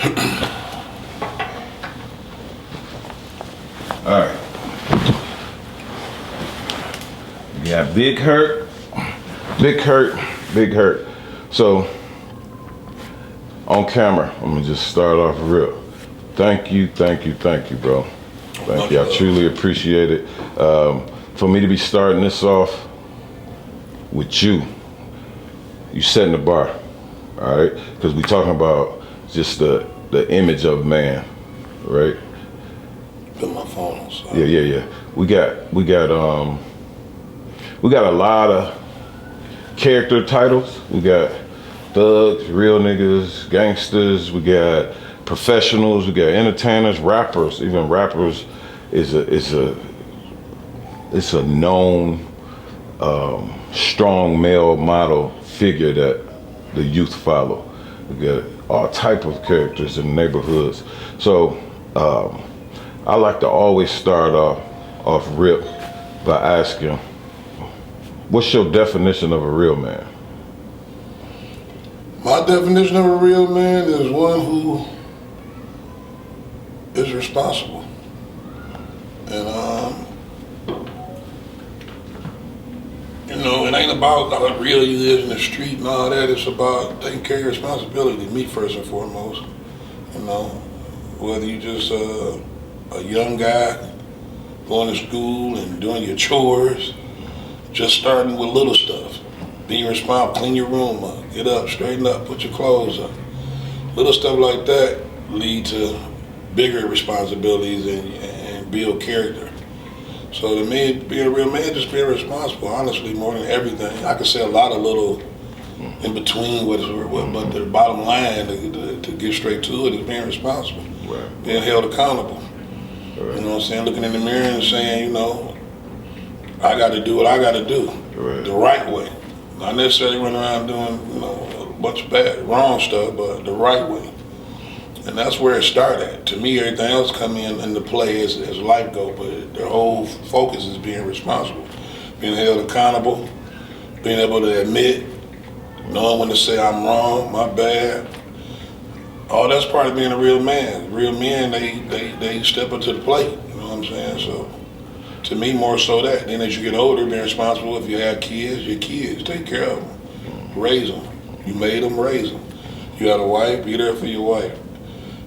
All right. We got Big Herk, Big Herk, Big Herk. So, on camera, I'm gonna just start off real. Thank you, bro. Thank you. I truly appreciate it. For me to be starting this off with you setting the bar, all right? Because we talking about just the image of man, right? Put my phone on. So. Yeah. We got a lot of character titles. We got thugs, real niggas, gangsters. We got professionals. We got entertainers, rappers. Even rappers is a known strong male model figure that the youth follow. We got all type of characters in neighborhoods. So I like to always start off rip by asking, what's your definition of a real man? My definition of a real man is one who is responsible. And it ain't about how real you is in the street and all that. It's about taking care of your responsibility, me first and foremost. Whether you just a young guy going to school and doing your chores, just starting with little stuff. Being responsible, clean your room up, get up, straighten up, put your clothes up. Little stuff like that lead to bigger responsibilities and build character. So to me, being a real man is just being responsible, honestly, more than everything. I could say a lot of little in between, but the bottom line, to get straight to it, is being responsible. Right. Being held accountable. Right. You know what I'm saying? Looking in the mirror and saying, I got to do what I got to do the right way. Not necessarily running around doing, a bunch of wrong stuff, but the right way. And that's where it started. To me, everything else come into play as life go, but the whole focus is being responsible, being held accountable, being able to admit, knowing when to say I'm wrong, my bad. All that's part of being a real man. Real men, they step up to the plate. You know what I'm saying? So, to me, more so that. Then as you get older, being responsible. If you have kids, your kids, take care of them, raise them. You made them, raise them. You got a wife, be there for your wife.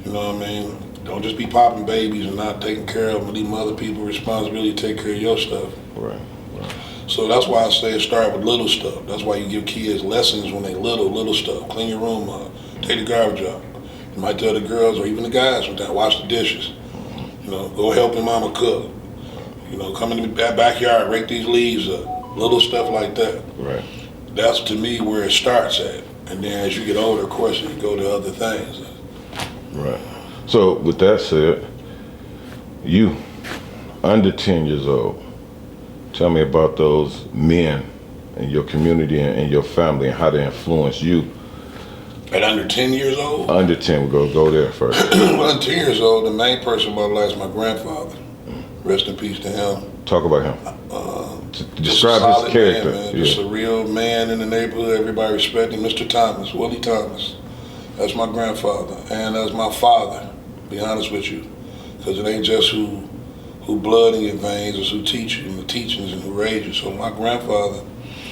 You know what I mean? Don't just be popping babies and not taking care of them, leaving other people responsibility to take care of your stuff. Right. So that's why I say start with little stuff. That's why you give kids lessons when they little stuff. Clean your room up, take the garbage out. You might tell the girls or even the guys sometimes, wash the dishes. Go help your mama cook. Come in the backyard, rake these leaves up. Little stuff like that. Right. That's to me where it starts at. And then as you get older, of course, you go to other things. Right. So with that said, you, under 10 years old, tell me about those men in your community and your family and how they influence you. At under 10 years old? Under 10, we'll go there first. Well, under 10 years old, the main person in my life is my grandfather. Rest in peace to him. Talk about him. Describe his character. Man. Just a real man in the neighborhood. Everybody respect him. Mr. Thomas, Willie Thomas. That's my grandfather. And that's my father, to be honest with you. Because it ain't just who blood in your veins, it's who teach you and the teachings and who raised you. So my grandfather.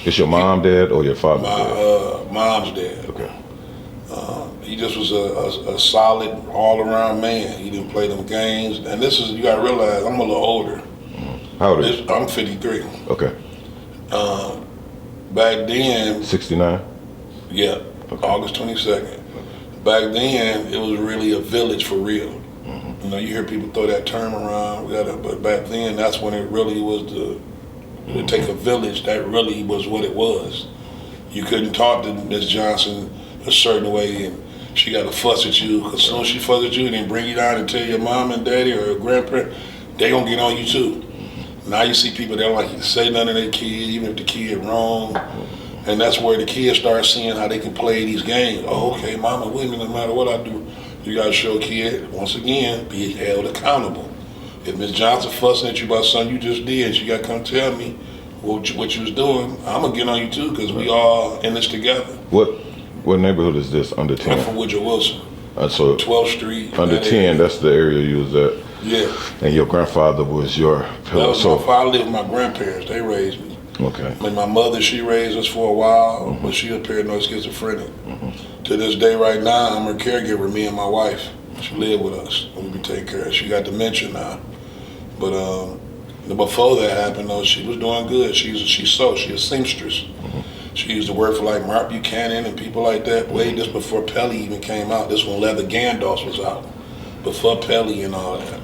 It's your mom dad or your father dad? Mom's dad. Okay. He just was a solid, all-around man. He didn't play them games. And this is, you gotta realize, I'm a little older. How old are you? I'm 53. Okay. Back then. 69? Yeah, okay. August 22nd. Back then, it was really a village for real. Mm-hmm. You hear people throw that term around, but back then, that's when it really was to take a village. That really was what it was. You couldn't talk to Miss Johnson a certain way and she got to fuss at you, because as soon as she fuss at you and then bring you down and tell your mom and daddy or your grandparent, they gonna get on you too. Now you see people that don't like you to say nothing to their kid, even if the kid wrong. And that's where the kids start seeing how they can play these games. Oh, okay, mama, wait a minute, no matter what I do, you gotta show a kid, once again, be held accountable. If Miss Johnson fussing at you about something you just did, she gotta come tell me what you was doing, I'm gonna get on you too, because we all in this together. What neighborhood is this under 10? I'm from Woodrow Wilson. So 12th Street. Under 10, that's the area you was at. Yeah. And your grandfather was your pillar. That was my father. I lived with my grandparents. They raised me. Okay. I mean, my mother, she raised us for a while, but she was paranoid schizophrenic. To this day right now, I'm her caregiver, me and my wife. She lived with us. We be taking care of her. She got dementia now. But before that happened, though, she was doing good. She's a seamstress. She used to work for like Mark Buchanan and people like that. Way just before Pelly even came out. This when Leather Gandalf was out. Before Pelly and all that.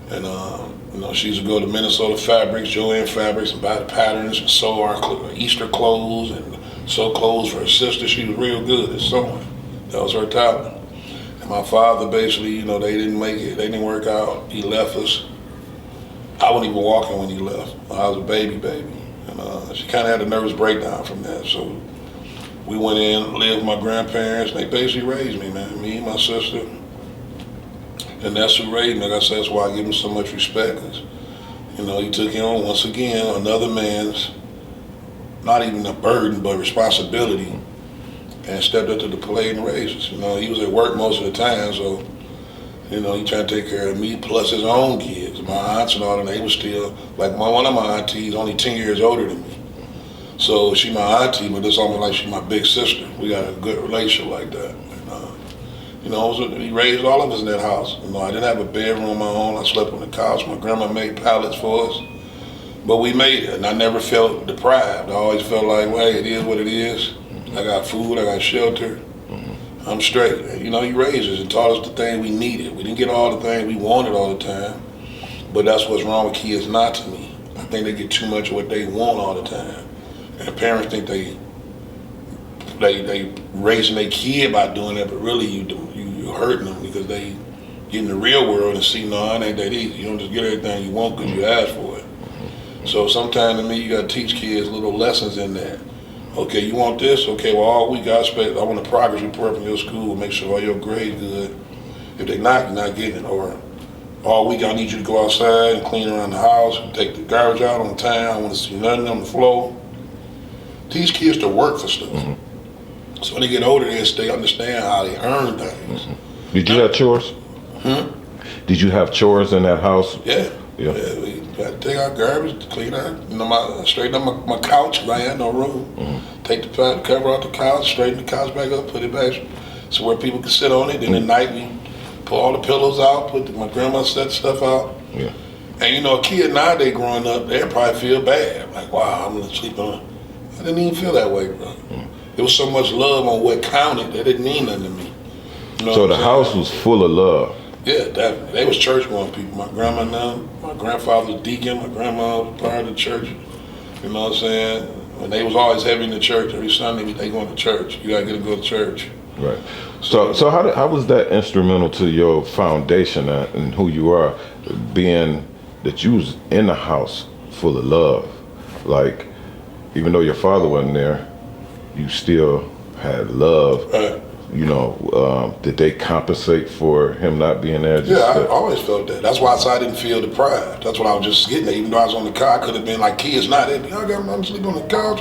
And she used to go to Minnesota Fabrics, Joanne Fabrics, and buy the patterns and sew our Easter clothes and sew clothes for her sister. She was real good at sewing. That was her talent. And my father basically, they didn't make it. They didn't work out. He left us. I wasn't even walking when he left. I was a baby. And she kind of had a nervous breakdown from that. So we went in, lived with my grandparents. They basically raised me, man. Me and my sister. And that's who raised me. Like I said, that's why I give him so much respect. He took on, once again, another man's, not even a burden, but responsibility, and stepped up to the plate and raised us. He was at work most of the time, so, he tried to take care of me, plus his own kids. My aunts and all, and they were still, like one of my aunties, only 10 years older than me. So she my auntie, but it's almost like she my big sister. We got a good relationship like that. He raised all of us in that house. I didn't have a bedroom of my own. I slept on the couch. My grandma made pallets for us. But we made it, and I never felt deprived. I always felt like, well, hey, it is what it is. I got food, I got shelter. I'm straight. And, he raised us and taught us the thing we needed. We didn't get all the things we wanted all the time, but that's what's wrong with kids not to me. I think they get too much of what they want all the time. And parents think they raising their kid by doing that, but really you hurting them because they get in the real world and see, no, it ain't that easy. You don't just get everything you want because you ask for it. So sometimes to me, you got to teach kids little lessons in that. Okay, you want this? Okay, well, all week I want a progress report from your school, make sure all your grades good. If they're not, you're not getting it. Or all week I need you to go outside and clean around the house, and take the garbage out on time. I want to see nothing on the floor. Teach kids to work for stuff. So when they get older, they understand how they earn things. Did you have chores? Did you have chores in that house? Yeah. We had to take out garbage, clean out, straighten up my couch because I had no room. Take the cover off the couch, straighten the couch back up, put it back so where people can sit on it. Then at night we pull all the pillows out, my grandma set stuff out. Yeah. And a kid nowadays growing up, they probably feel bad. Like, wow, I'm gonna sleep on it. I didn't even feel that way, bro. There was so much love on what counted that it didn't mean nothing to me. So the house was full of love. Yeah, definitely. They was church-going people. My grandma now, my grandfather was deacon, my grandma was part of the church. You know what I'm saying? And they was always heavy in the church. Every Sunday they going to church. You gotta get to go to church. Right. So how was that instrumental to your foundation and who you are, being that you was in a house full of love? Like, even though your father wasn't there, you still had love. Right. Did they compensate for him not being there? I always felt that. That's why I didn't feel deprived. That's what I was just getting at. Even though I was on the couch, I could have been like kids now. They'd be, I'm sleeping on the couch.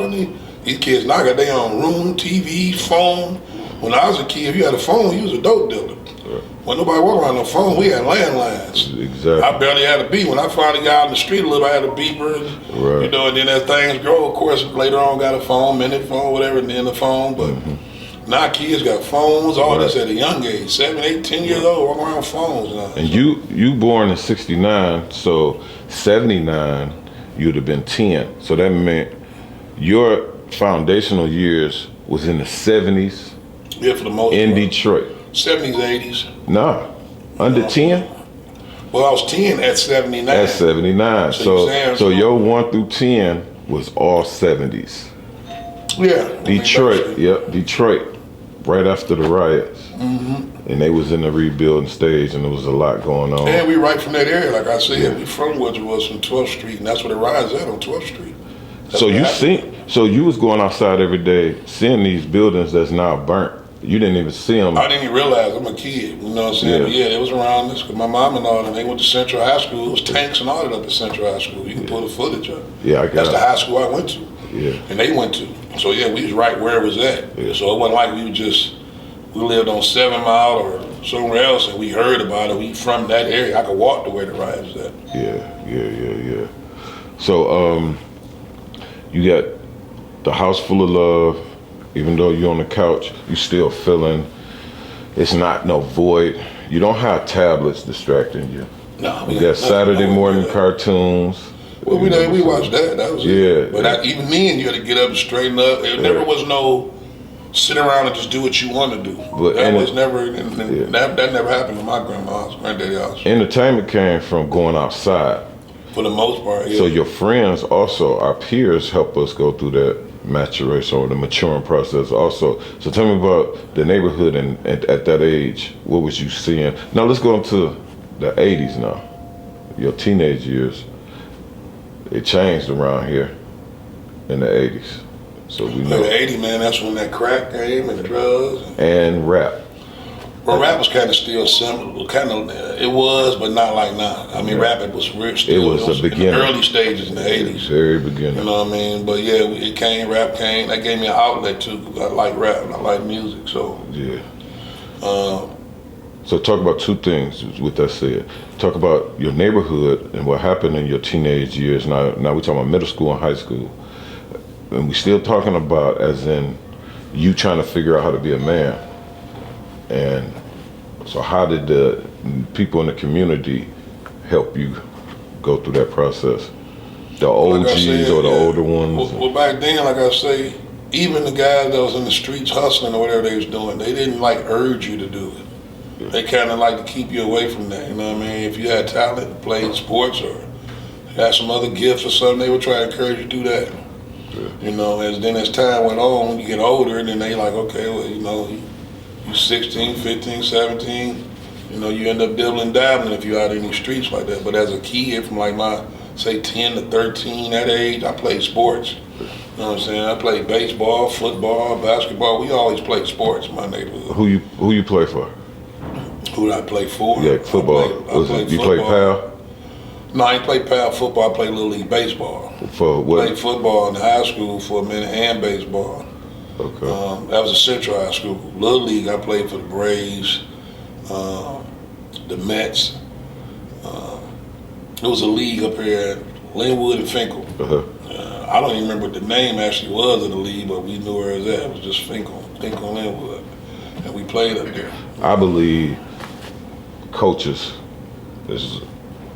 These kids now got their own room, TV, phone. When I was a kid, if you had a phone, you was a dope dealer. Right. When nobody walked around no phone, we had landlines. Exactly. I barely had a beep. When I finally got out in the street a little, I had a beeper. Right. And then as things grow, of course, later on got a phone, minute phone, whatever, and then the phone. But now kids got phones, all this at a young age, 7, 8, 10 years old, walking around with phones now. And you born in 69, so 79, you'd have been 10. So that meant your foundational years was in the 70s. Yeah, for the most in part. Detroit. 70s, 80s. Nah, under 10? Well, I was 10 at 79. At 79. So your 1 through 10 was all 70s. Yeah. Detroit, Detroit, right after the riots. And they was in the rebuilding stage, and there was a lot going on. And we right from that area, like I said, we from Woodrow Wilson, 12th Street, and that's where the riots at on 12th Street. So you was going outside every day, seeing these buildings that's now burnt. You didn't even see them. I didn't even realize I'm a kid. You know what I'm saying? But yeah, they was around this. Cause my mom and all, and they went to Central High School. It was tanks and all that up at Central High School. You can pull the footage up. Yeah, I got That's the high school I went to. Yeah. And they went to. So yeah, we was right where it was at. Yeah. So it wasn't like we we lived on 7 Mile or somewhere else, and we heard about it. We from that area. I could walk to where the riots was at. Yeah. So, you got the house full of love. Even though you're on the couch, you still feeling. It's not no void. You don't have tablets distracting you. No, you got Saturday morning cartoons. Well, we watched that. That was it. But even then, you had to get up and straighten up. There never was no sit around and just do what you want to do. But that was never. That never happened in my grandma's, granddaddy's house. Entertainment came from going outside. For the most part, yeah. So your friends also, our peers, help us go through that maturation or the maturing process also. So tell me about the neighborhood and at that age, what was you seeing? Now let's go into the 80s now, your teenage years. It changed around here in the 80s. So we know. The 80s, man, that's when that crack came and the drugs. And rap. Well, rap was kind of still similar, it was, but not like now. I mean, rap, it was still, it was the beginning. In the early stages in the 80s. Very beginning. You know what I mean? But yeah, rap came, that gave me an outlet too, because I like rap and I like music, so. Yeah. So talk about two things with that said. Talk about your neighborhood and what happened in your teenage years. Now we're talking about middle school and high school. And we're still talking about as in you trying to figure out how to be a man. And so how did the people in the community help you go through that process? The OGs or the older ones? Well, back then, like I say, even the guys that was in the streets hustling or whatever they was doing, they didn't like urge you to do it. Yeah. They kind of like to keep you away from that, you know what I mean? If you had talent, played sports or had some other gifts or something, they would try to encourage you to do that. Yeah. You know, and then as time went on, when you get older, then they like, okay, well, you know, you're 16, 15, 17, you know, you end up dibbling dabbling if you're out in these streets like that. But as a kid from like my, say 10 to 13, that age, I played sports. You know what I'm saying? I played baseball, football, basketball. We always played sports in my neighborhood. Who you play for? Who did I play for? Yeah, football. You played PAL? No, I ain't played PAL football. I played Little League baseball. For what? Played football in high school for a minute and baseball. Okay. That was a Central High School. Little League, I played for the Braves, the Mets. It was a league up here at Linwood and Finkel. I don't even remember what the name actually was of the league, but we knew where it was at. It was just Finkel and Linwood. And we played up there. I believe coaches is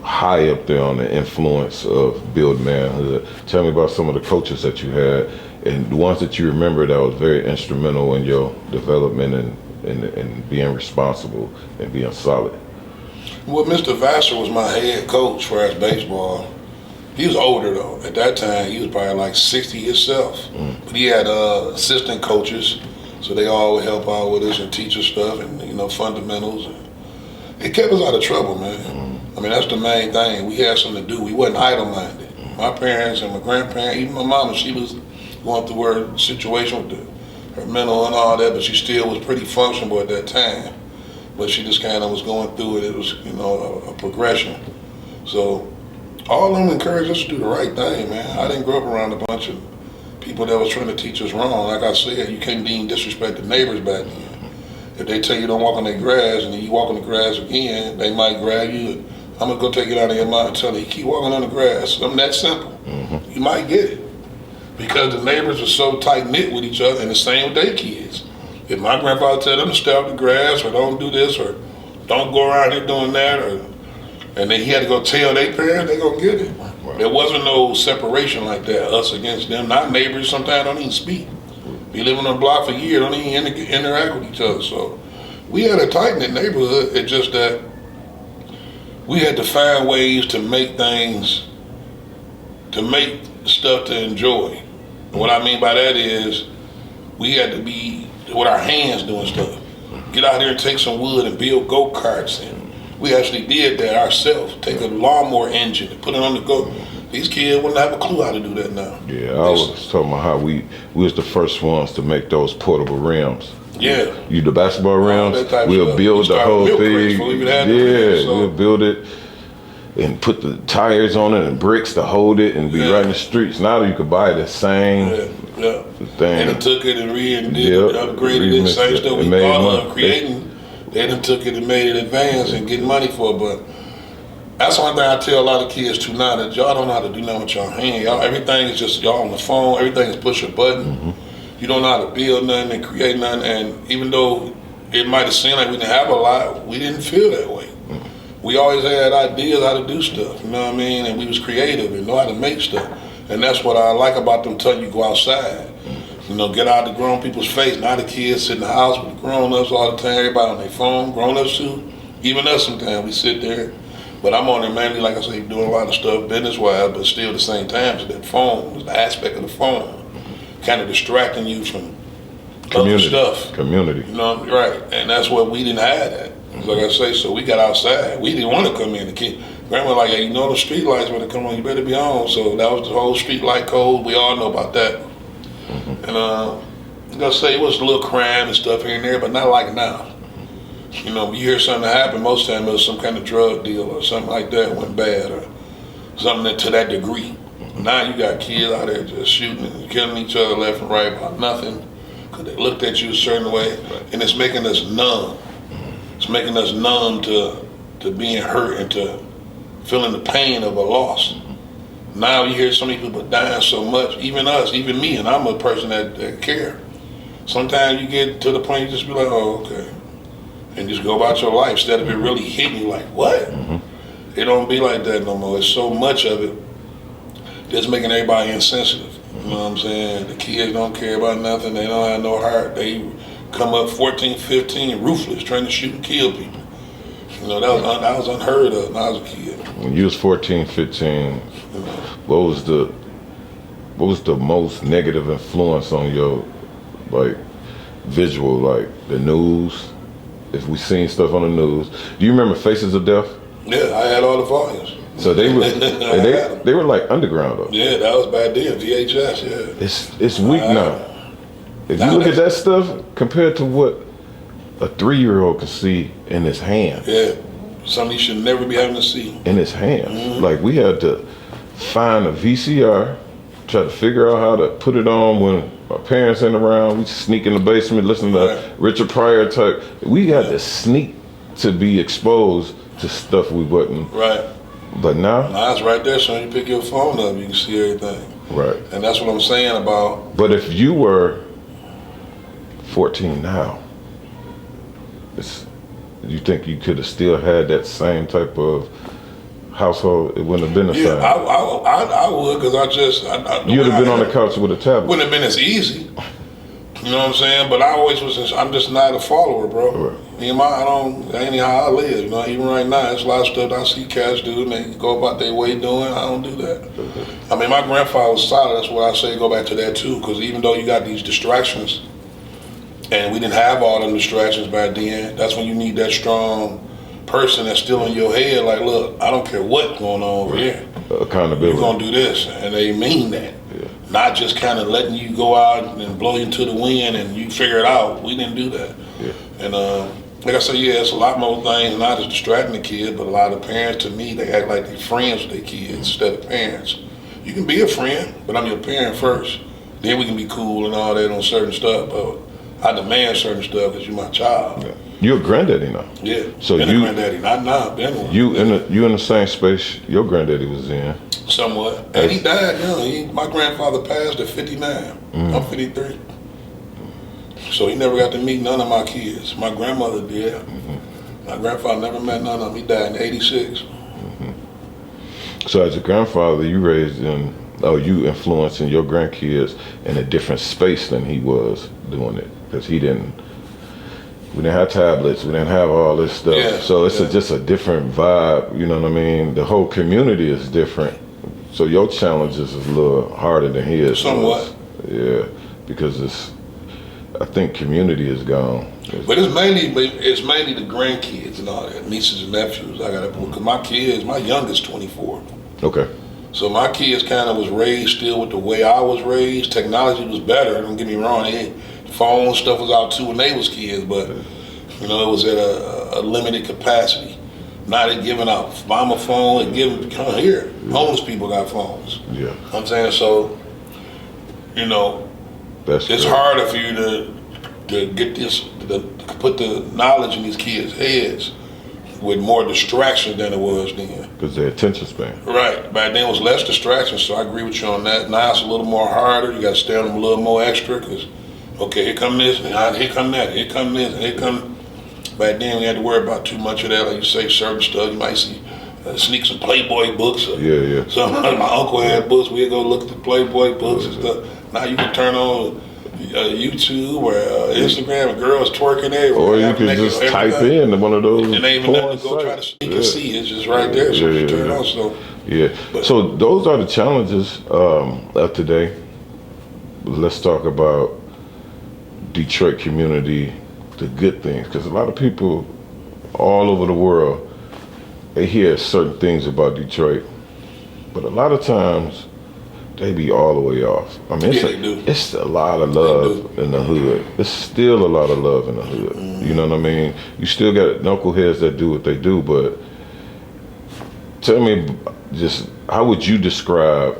high up there on the influence of build manhood. Tell me about some of the coaches that you had and the ones that you remember that was very instrumental in your development and being responsible and being solid. Well, Mr. Vassar was my head coach for us baseball. He was older though. At that time, he was probably like 60 himself. But he had assistant coaches, so they all would help out with us and teach us stuff and, you know, fundamentals. It kept us out of trouble, man. I mean, that's the main thing. We had something to do. We wasn't idle-minded. My parents and my grandparents, even my mama, she was going through her situation with her mental and all that, but she still was pretty functional at that time. But she just kind of was going through it. It was, you know, a progression. So all of them encouraged us to do the right thing, man. I didn't grow up around a bunch of people that was trying to teach us wrong. Like I said, you can't even disrespect the neighbors back then. If they tell you don't walk on their grass and then you walk on the grass again, they might grab you and I'm gonna go take it out of your mind and tell you, keep walking on the grass. Something that simple. You might get it. Because the neighbors are so tight-knit with each other and the same with their kids. If my grandfather tell them to stay off the grass or don't do this or don't go around here doing that, and then he had to go tell their parents, they gonna get it. There wasn't no separation like that, us against them. Not neighbors, sometimes don't even speak. Be living on a block for years, don't even interact with each other. So we had a tight-knit neighborhood. It's just that we had to find ways to make things, to make stuff to enjoy. And what I mean by that is we had to be with our hands doing stuff. Get out there and take some wood and build go-karts. And we actually did that ourselves. Take a lawnmower engine and put it on the go. These kids wouldn't have a clue how to do that now. Yeah, I was talking about how we was the first ones to make those portable rims. Yeah. You the basketball rims, we'll build the whole thing. We'll build it and put the tires on it and bricks to hold it and be right in the streets. Now you could buy the same Yeah. The thing. They done took it and upgraded it, same stuff we thought of creating. They done took it and made it advanced and getting money for it. But that's one thing I tell a lot of kids too now, that y'all don't know how to do nothing with your hand. Y'all, everything is just y'all on the phone. Everything is push a button. You don't know how to build nothing and create nothing. And even though it might have seemed like we didn't have a lot, we didn't feel that way. We always had ideas how to do stuff, you know what I mean? And we was creative and know how to make stuff. And that's what I like about them telling you go outside. You know, get out of the grown people's face. Now the kids sit in the house with grown-ups all the time, everybody on their phone, grown-ups too. Even us sometimes, we sit there. But I'm on there mainly, like I say, doing a lot of stuff business-wise, but still at the same time, so that phone, the aspect of the phone, kind of distracting you from other stuff. Community. You know, right. And that's what we didn't have that. Like I say, so we got outside. We didn't want to come in. The kid, grandma like, hey, you know the street lights when they come on, you better be on. So that was the whole street light code. We all know about that. And like I say, it was a little crime and stuff here and there, but not like now. You know, you hear something happen, most time it was some kind of drug deal or something like that went bad or something that, to that degree. Now you got kids out there just shooting and killing each other left and right about nothing because they looked at you a certain way, and it's making us numb. It's making us numb to being hurt and to feeling the pain of a loss. Now you hear so many people dying so much, even us, even me, and I'm a person that care. Sometimes you get to the point you just be like, oh, okay. And just go about your life instead of it really hitting you like, what? It don't be like that no more. It's so much of it that's making everybody insensitive. You know what I'm saying? The kids don't care about nothing. They don't have no heart. They come up 14, 15, ruthless, trying to shoot and kill people. You know, that was unheard of when I was a kid. When you was 14, 15, what was the most negative influence on your, like, visual, like the news? If we seen stuff on the news, do you remember Faces of Death? Yeah, I had all the volumes. So they were they were like underground though. Yeah, that was back then, VHS. Yeah. It's weak now. If you look at that stuff compared to what a 3-year-old can see in his hand. Yeah, something you should never be having to see. In his hand. Like we had to find a VCR, try to figure out how to put it on when our parents ain't around. We sneak in the basement, listen to Richard Pryor type. We had to sneak to be exposed to stuff we wasn't. Right. But now it's right there, so you pick your phone up, you can see everything. Right. And that's what I'm saying about. But if you were 14 now, you think you could have still had that same type of household? It wouldn't have been the same. I would, because you'd have been on the couch with a tablet. Wouldn't have been as easy. You know what I'm saying? But I always was. I'm just not a follower, bro. Right. That ain't how I live. You know, even right now, there's a lot of stuff I see cats do, and they go about their way doing. I don't do that. I mean, my grandfather was solid. That's what I say. Go back to that too, because even though you got these distractions, and we didn't have all them distractions back then, that's when you need that strong person that's still in your head. Like, look, I don't care what's going on over here. Accountability. You're gonna do this, and they mean that. Yeah. Not just kind of letting you go out and blow you into the wind and you figure it out. We didn't do that. Yeah. And like I said, it's a lot more things, not just distracting the kids, but a lot of parents, to me, they act like they're friends with their kids instead of parents. You can be a friend, but I'm your parent first. Then we can be cool and all that on certain stuff, but I demand certain stuff because you're my child. Yeah. You're a granddaddy now. Yeah, so been a granddaddy, not now, been one. You in the same space your granddaddy was in. Somewhat. And he died young. My grandfather passed at 59. I'm 53. So he never got to meet none of my kids. My grandmother did. My grandfather never met none of them. He died in 86. So as a grandfather, you you influencing your grandkids in a different space than he was doing it. Because we didn't have tablets, we didn't have all this stuff. Yeah, so it's just a different vibe, you know what I mean? The whole community is different. So your challenges is a little harder than his. Somewhat. Yeah, because I think community is gone. But it's mainly the grandkids and all that, nieces and nephews. I got because my youngest 24. Okay. So my kids kind of was raised still with the way I was raised. Technology was better, don't get me wrong. Phone stuff was out too when they was kids, but it was at a limited capacity. Now they're giving out mama phone and giving, come here, homeless people got phones. Yeah. I'm saying, so, It's crazy. Harder for you to get this, to put the knowledge in these kids' heads with more distraction than it was then. Because their attention span. Right. Back then it was less distraction, so I agree with you on that. Now it's a little more harder. You got to stay on them a little more extra because, okay, here come this, and here come that, here come this, and here come. Back then we had to worry about too much of that. Like you say, certain stuff. You might see sneak some Playboy books. Or some my uncle had books. We'd go look at the Playboy books and stuff. Now you can turn on YouTube or Instagram and girls twerking everywhere. Or you can just type in one of those. And they even let you go try to sneak and see. It's just right there. So you turn on. So those are the challenges of today. Let's talk about Detroit community, the good things, because a lot of people all over the world, they hear certain things about Detroit, but a lot of times they be all the way off. I mean, it's a lot of love in the hood. It's still a lot of love in the hood. You know what I mean? You still got knuckleheads that do what they do, but tell me, just how would you describe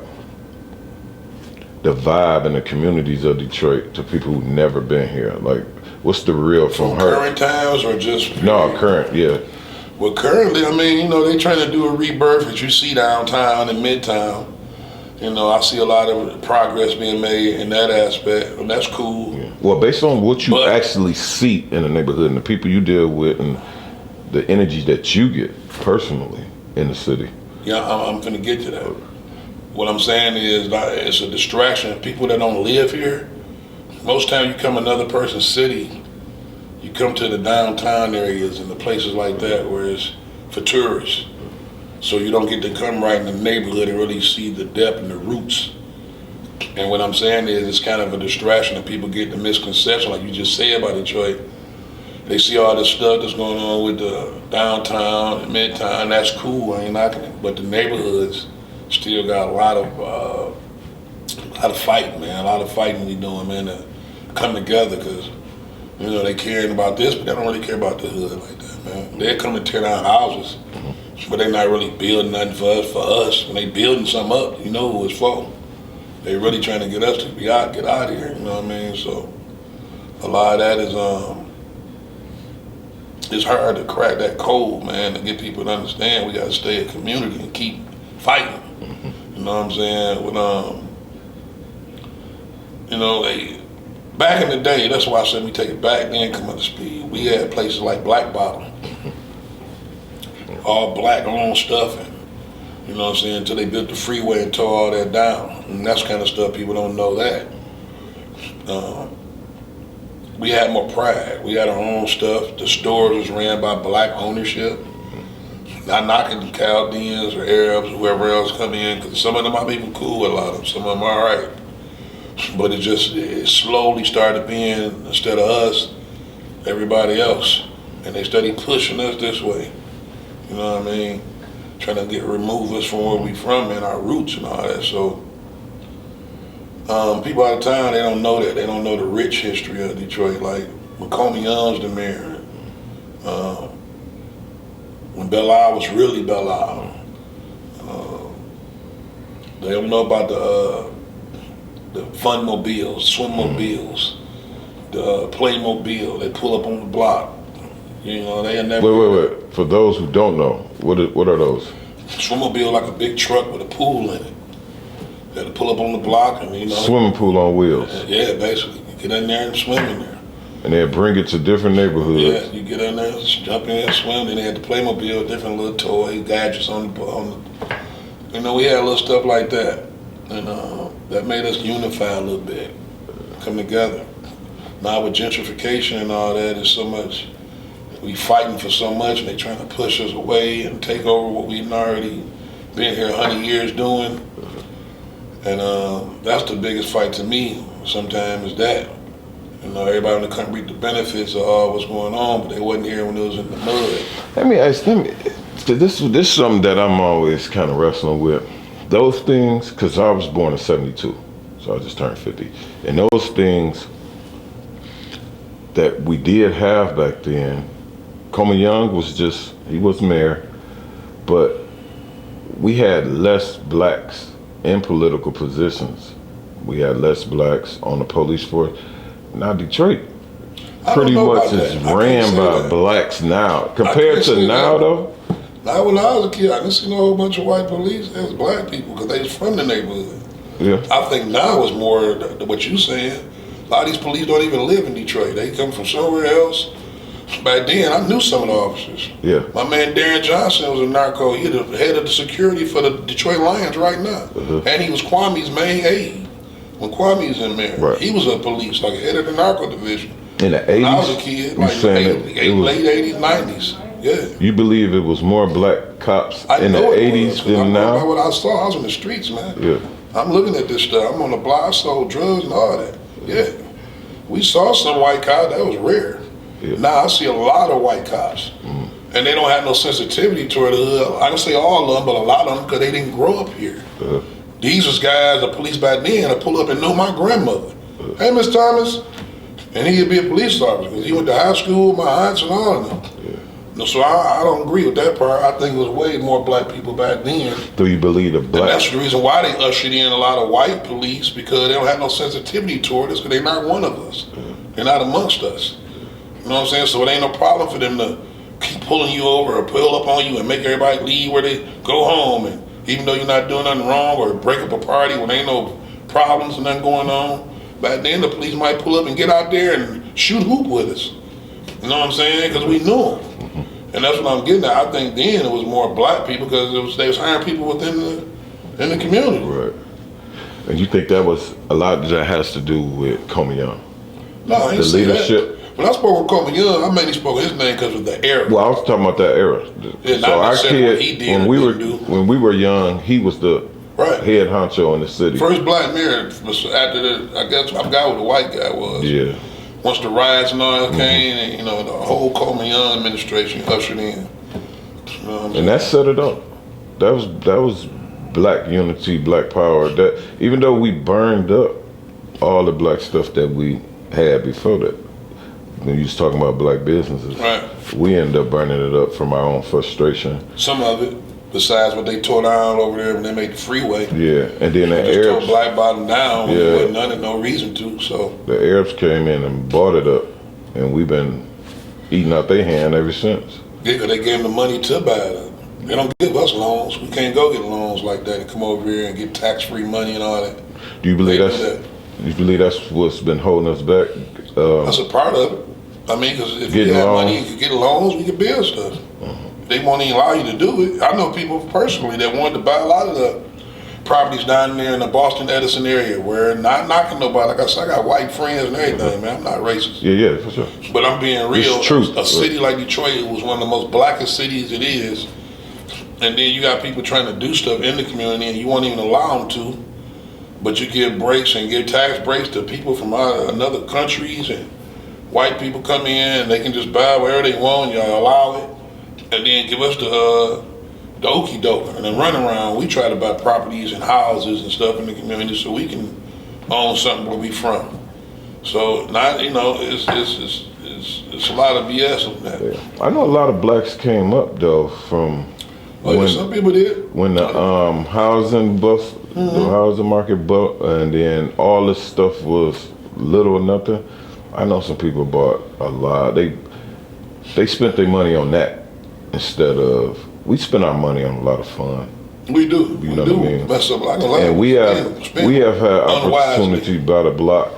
the vibe in the communities of Detroit to people who've never been here? Like, what's the real from her? Current times or just? No, current, yeah. Well, currently, I mean, they trying to do a rebirth, as you see downtown and midtown. I see a lot of progress being made in that aspect, and that's cool. Yeah. Well, based on what you actually see in the neighborhood and the people you deal with and the energy that you get personally in the city. Yeah, I'm finna get to that. What I'm saying is it's a distraction. People that don't live here, most time you come another person's city, you come to the downtown areas and the places like that where it's for tourists. So you don't get to come right in the neighborhood and really see the depth and the roots. And what I'm saying is it's kind of a distraction and people get the misconception, like you just said about Detroit. They see all this stuff that's going on with the downtown and midtown, that's cool, I ain't knocking it. But the neighborhoods still got a lot of fighting, man. A lot of fighting we doing, man, to come together because, they caring about this, but they don't really care about the hood like that, man. They're coming to tear down houses, but they're not really building nothing for us. When they building something up, you know who it's for. They really trying to get us to get out of here, you know what I mean? So a lot of that is, it's hard to crack that code, man, to get people to understand we got to stay a community and keep fighting. You know what I'm saying? Back in the day, that's why I said we take it back then, come up to speed. We had places like Black Bottom, all black owned stuff, and you know what I'm saying, until they built the freeway and tore all that down. And that's kind of stuff people don't know that. We had more pride. We had our own stuff. The stores was ran by black ownership. Not knocking Chaldeans or Arabs or whoever else come in, because some of them might be even cool with a lot of them. Some of them are all right. But it slowly started being, instead of us, everybody else. And they started pushing us this way. You know what I mean? Trying to remove us from where we from and our roots and all that. So people out of town, they don't know that. They don't know the rich history of Detroit. Like when Comey Young's the mayor, when Belle Isle was really Belle Isle. They don't know about the fun mobiles, swim mobiles, the Playmobile. They pull up on the block. They had never. Wait. For those who don't know, what are those? Swimmobile, like a big truck with a pool in it. They had to pull up on the block and Swimming pool on wheels. Yeah, basically. You get in there and swim in there. And they'd bring it to different neighborhoods. Yeah, you get in there, jump in and swim. Then they had the Playmobil, different little toys, gadgets on the. We had little stuff like that, and that made us unify a little bit, come together. Now with gentrification and all that, there's so much. We fighting for so much, and they trying to push us away and take over what we've already been here 100 years doing. And that's the biggest fight to me. Sometimes is that. Everybody in the country reap the benefits of all what's going on, but they wasn't here when it was in the mud. This is something that I'm always kind of wrestling with. Those things, because I was born in 72, so I just turned 50. And those things that we did have back then, Comey Young he was mayor, but we had less blacks in political positions We had less blacks on the police force. Now Detroit I pretty don't know much about is that. I ran can't say by that. blacks now. Compared can't to say now that. though, Now, when I was a kid, I didn't see a whole bunch of white police. There was black people because they was from the neighborhood. yeah. I think now it's more what you saying. A lot of these police don't even live in Detroit. They come from somewhere else. Back then, I knew some of the officers. Yeah. My man Darren Johnson was a narco. He's the head of the security for the Detroit Lions right now. And he was Kwame's main aide when Kwame's in there. Right. He was a police, like head of the narco division. In the 80s? When I was a kid, like late 80s, 90s. Yeah. You believe it was more black cops I in the know it 80s was, than now? What I saw, I was in the streets, man. Yeah. I'm looking at this stuff. I'm on the block. I sold drugs and all that. Yeah. We saw some white cops. That was rare. Yeah. Now I see a lot of white cops. And they don't have no sensitivity toward the hood. I don't say all of them, but a lot of them because they didn't grow up here. These was guys, the police back then, that pull up and know my grandmother. Hey, Miss Thomas. And he'd be a police officer because he went to high school with my aunts and all of them. No, so I don't agree with that part. I think it was way more black people back then. Do you believe the black? And that's the reason why they ushered in a lot of white police, because they don't have no sensitivity toward us because they're not one of us. They're not amongst us. You know what I'm saying? So it ain't no problem for them to keep pulling you over or pull up on you and make everybody leave where they go home. And even though you're not doing nothing wrong, or break up a party when ain't no problems and nothing going on, back then the police might pull up and get out there and shoot hoop with us. You know what I'm saying? Because we knew them. And that's what I'm getting at. I think then it was more black people because they was hiring people within the community. Right. And you think that was a lot that has to do with Comey Young? No, I ain't The say leadership. that. When I spoke with Comey Young, I mainly spoke of his name because of the era. Well, I was talking about that era. Yeah, so our kid, what he did when we were young, he was the head honcho in the city. First black mayor was after I guess I forgot who the white guy was. Yeah. Once the riots and all that came, and the whole Comey Young administration ushered in. You know and that set it up. That was black unity, black power. That even though we burned up all the black stuff that we had before that, when you was talking about black businesses, we ended up burning it up from our own frustration. Some of it, besides what they tore down over there when they made the freeway. Yeah, and then the Arabs tore Black Bottom down when there wasn't none and no reason to. So the Arabs came in and bought it up, and we've been eating out their hand ever since. Yeah, they gave them the money to buy it. They don't give us loans. We can't go get loans like that and come over here and get tax-free money and all that. Do you believe You believe that's what's been holding us back? That's a part of it. I mean, because if you have money, you could get loans, we could build stuff. They won't even allow you to do it. I know people personally that wanted to buy a lot of the properties down there in the Boston Edison area, where not knocking nobody. Like I said, I got white friends and everything, man. I'm not racist. Yeah, for sure. But I'm being real. It's truth. A city like Detroit was one of the most blackest cities it is. And then you got people trying to do stuff in the community and you won't even allow them to. But you give breaks and give tax breaks to people from other countries, and white people come in and they can just buy wherever they want, y'all allow it. And then give us the okie doke and then run around. We try to buy properties and houses and stuff in the community so we can own something where we from. So now it's a lot of BS on that. Yeah. I know a lot of blacks came up though from some people did. When the housing bust, the housing market bust, and then all this stuff was little or nothing. I know some people bought a lot. They spent their money on that instead of, we spend our money on a lot of fun. We do. You know what I mean? Mess up like a and we have had opportunity by the block.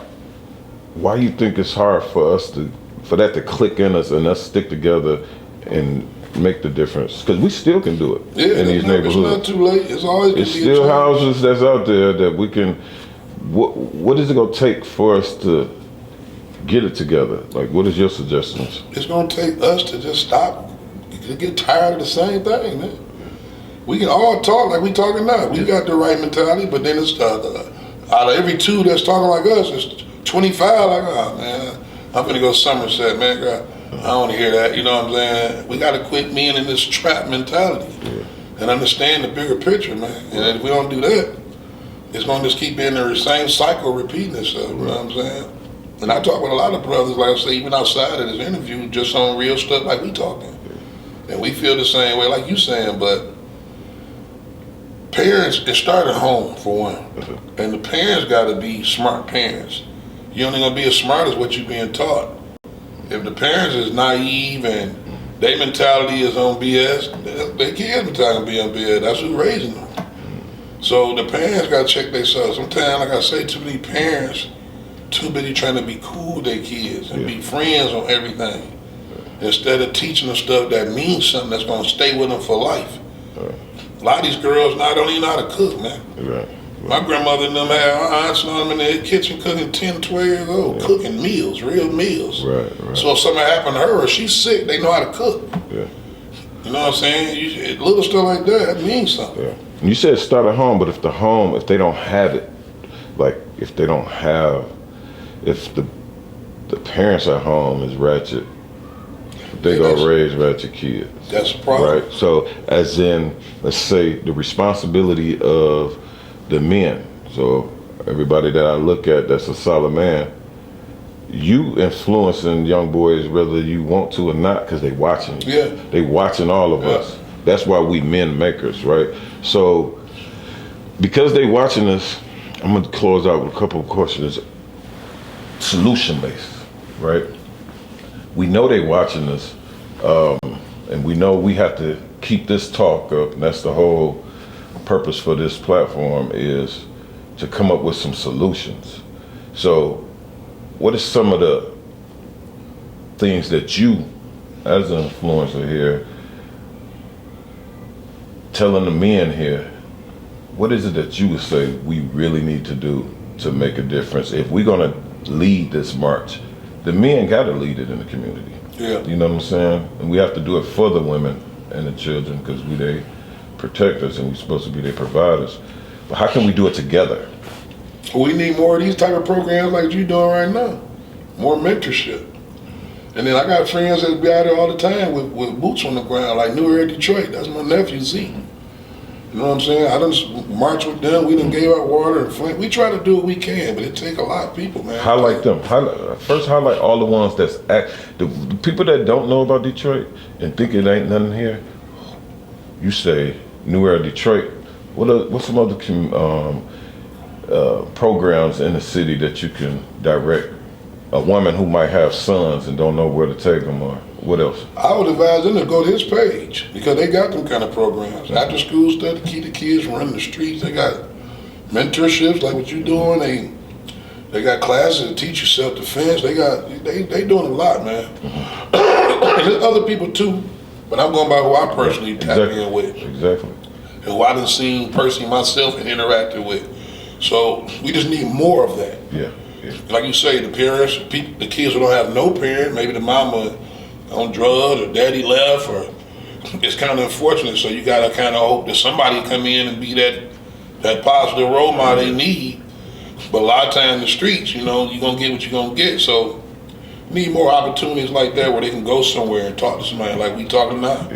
Why you think it's hard for that to click in us and us stick together and make the difference? Because we still can do it in these neighborhoods. It's not too late. It's always. It's still houses that's out there that we can. What is it gonna take for us to get it together? Like, what is your suggestions? It's gonna take us to just stop. To get tired of the same thing, man. We can all talk like we talking now. We got the right mentality, but then it's out of every two that's talking like us, it's 25 like, oh man, I'm gonna go to Somerset, man. God, I don't want to hear that. You know what I'm saying? We got to quit being in this trap mentality and understand the bigger picture, man. And if we don't do that, it's gonna just keep being the same cycle repeating itself. You know what I'm saying? And I talk with a lot of brothers, like I say, even outside of this interview, just on real stuff like we talking. And we feel the same way like you saying, but Parents, it started at home for one. And the parents got to be smart parents. You're only going to be as smart as what you're being taught. If the parents is naive and their mentality is on BS, their kids' mentality be on BS. That's who's raising them. So the parents got to check themselves. Sometimes, like I say, too many parents too busy trying to be cool with their kids and be friends on everything, instead of teaching them stuff that means something that's going to stay with them for life. A lot of these girls now don't even know how to cook, man. My grandmother and them had aunts and them in their kitchen cooking 10, 12 years old, cooking meals, real meals. So if something happened to her or she's sick, they know how to cook. You know what I'm saying? Little stuff like that means something. You said start at home, but if they don't have it, like if the parents at home is ratchet, they gonna raise ratchet kids. That's a problem. Right? So as in, let's say the responsibility of the men. So everybody that I look at that's a solid man, you influencing young boys whether you want to or not, because they watching you. They watching all of us. That's why we men makers, right? So because they watching us, I'm gonna close out with a couple of questions. Solution based, right? We know they watching us, and we know we have to keep this talk up, and that's the whole purpose for this platform, is to come up with some solutions. So what are some of the things that you, as an influencer here, telling the men here, what is it that you would say we really need to do to make a difference? If we're gonna lead this march, the men gotta lead it in the community. You know what I'm saying? And we have to do it for the women and the children, because they protect us and we're supposed to be their providers. But how can we do it together? We need more of these type of programs like you're doing right now. More mentorship. And then I got friends that be out there all the time with boots on the ground, like New Era Detroit. That's my nephew, Z. You know what I'm saying? I done marched with them. We done gave out water and flint. We try to do what we can, but it take a lot of people, man. Highlight them. First, highlight all the ones that's the people that don't know about Detroit and think it ain't nothing here. You say New Era Detroit. What's some other programs in the city that you can direct a woman who might have sons and don't know where to take them, or what else? I would advise them to go to his page, because they got them kind of programs. After school stuff to keep the kids running the streets. They got mentorships like what you doing. They got classes to teach you self-defense. They doing a lot, man. And there's other people too, but I'm going by who I personally tap in with. And who I done seen personally myself and interacted with. So we just need more of that. Like you say, the parents, the kids who don't have no parent, maybe the mama on drugs or daddy left, or it's kind of unfortunate. So you gotta kind of hope that somebody come in and be that positive role model they need. But a lot of times in the streets, you know, you're gonna get what you're gonna get. So need more opportunities like that where they can go somewhere and talk to somebody like we talking now.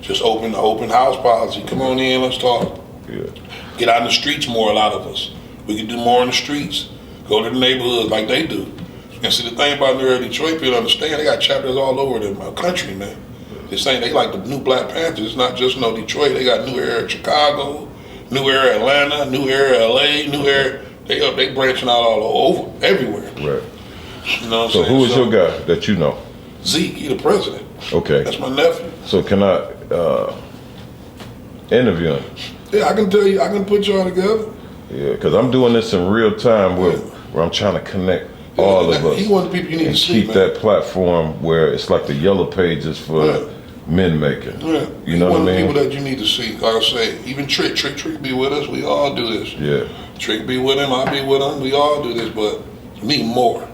Just open the open house policy. Come on in, let's talk. Get out in the streets more, a lot of us. We can do more in the streets. Go to the neighborhoods like they do. And see, the thing about New Era Detroit, people understand, they got chapters all over the country, man. They're saying they like the new Black Panthers. It's not just Detroit. They got New Era Chicago, New Era Atlanta, New Era LA, New Era. They branching out all over, everywhere. You know what I'm saying? Who is your guy that you know? Zeke, he the president. That's my nephew. So can I interview him? I can tell you, I can put y'all together. Because I'm doing this in real time where I'm trying to connect all of us. He one of the people you need to see, keep that platform where it's like the yellow pages for men making. You know what I mean? One of the people that you need to see. Like I say, even Trick be with us. We all do this. Trick be with him, I be with him. We all do this, but we need more.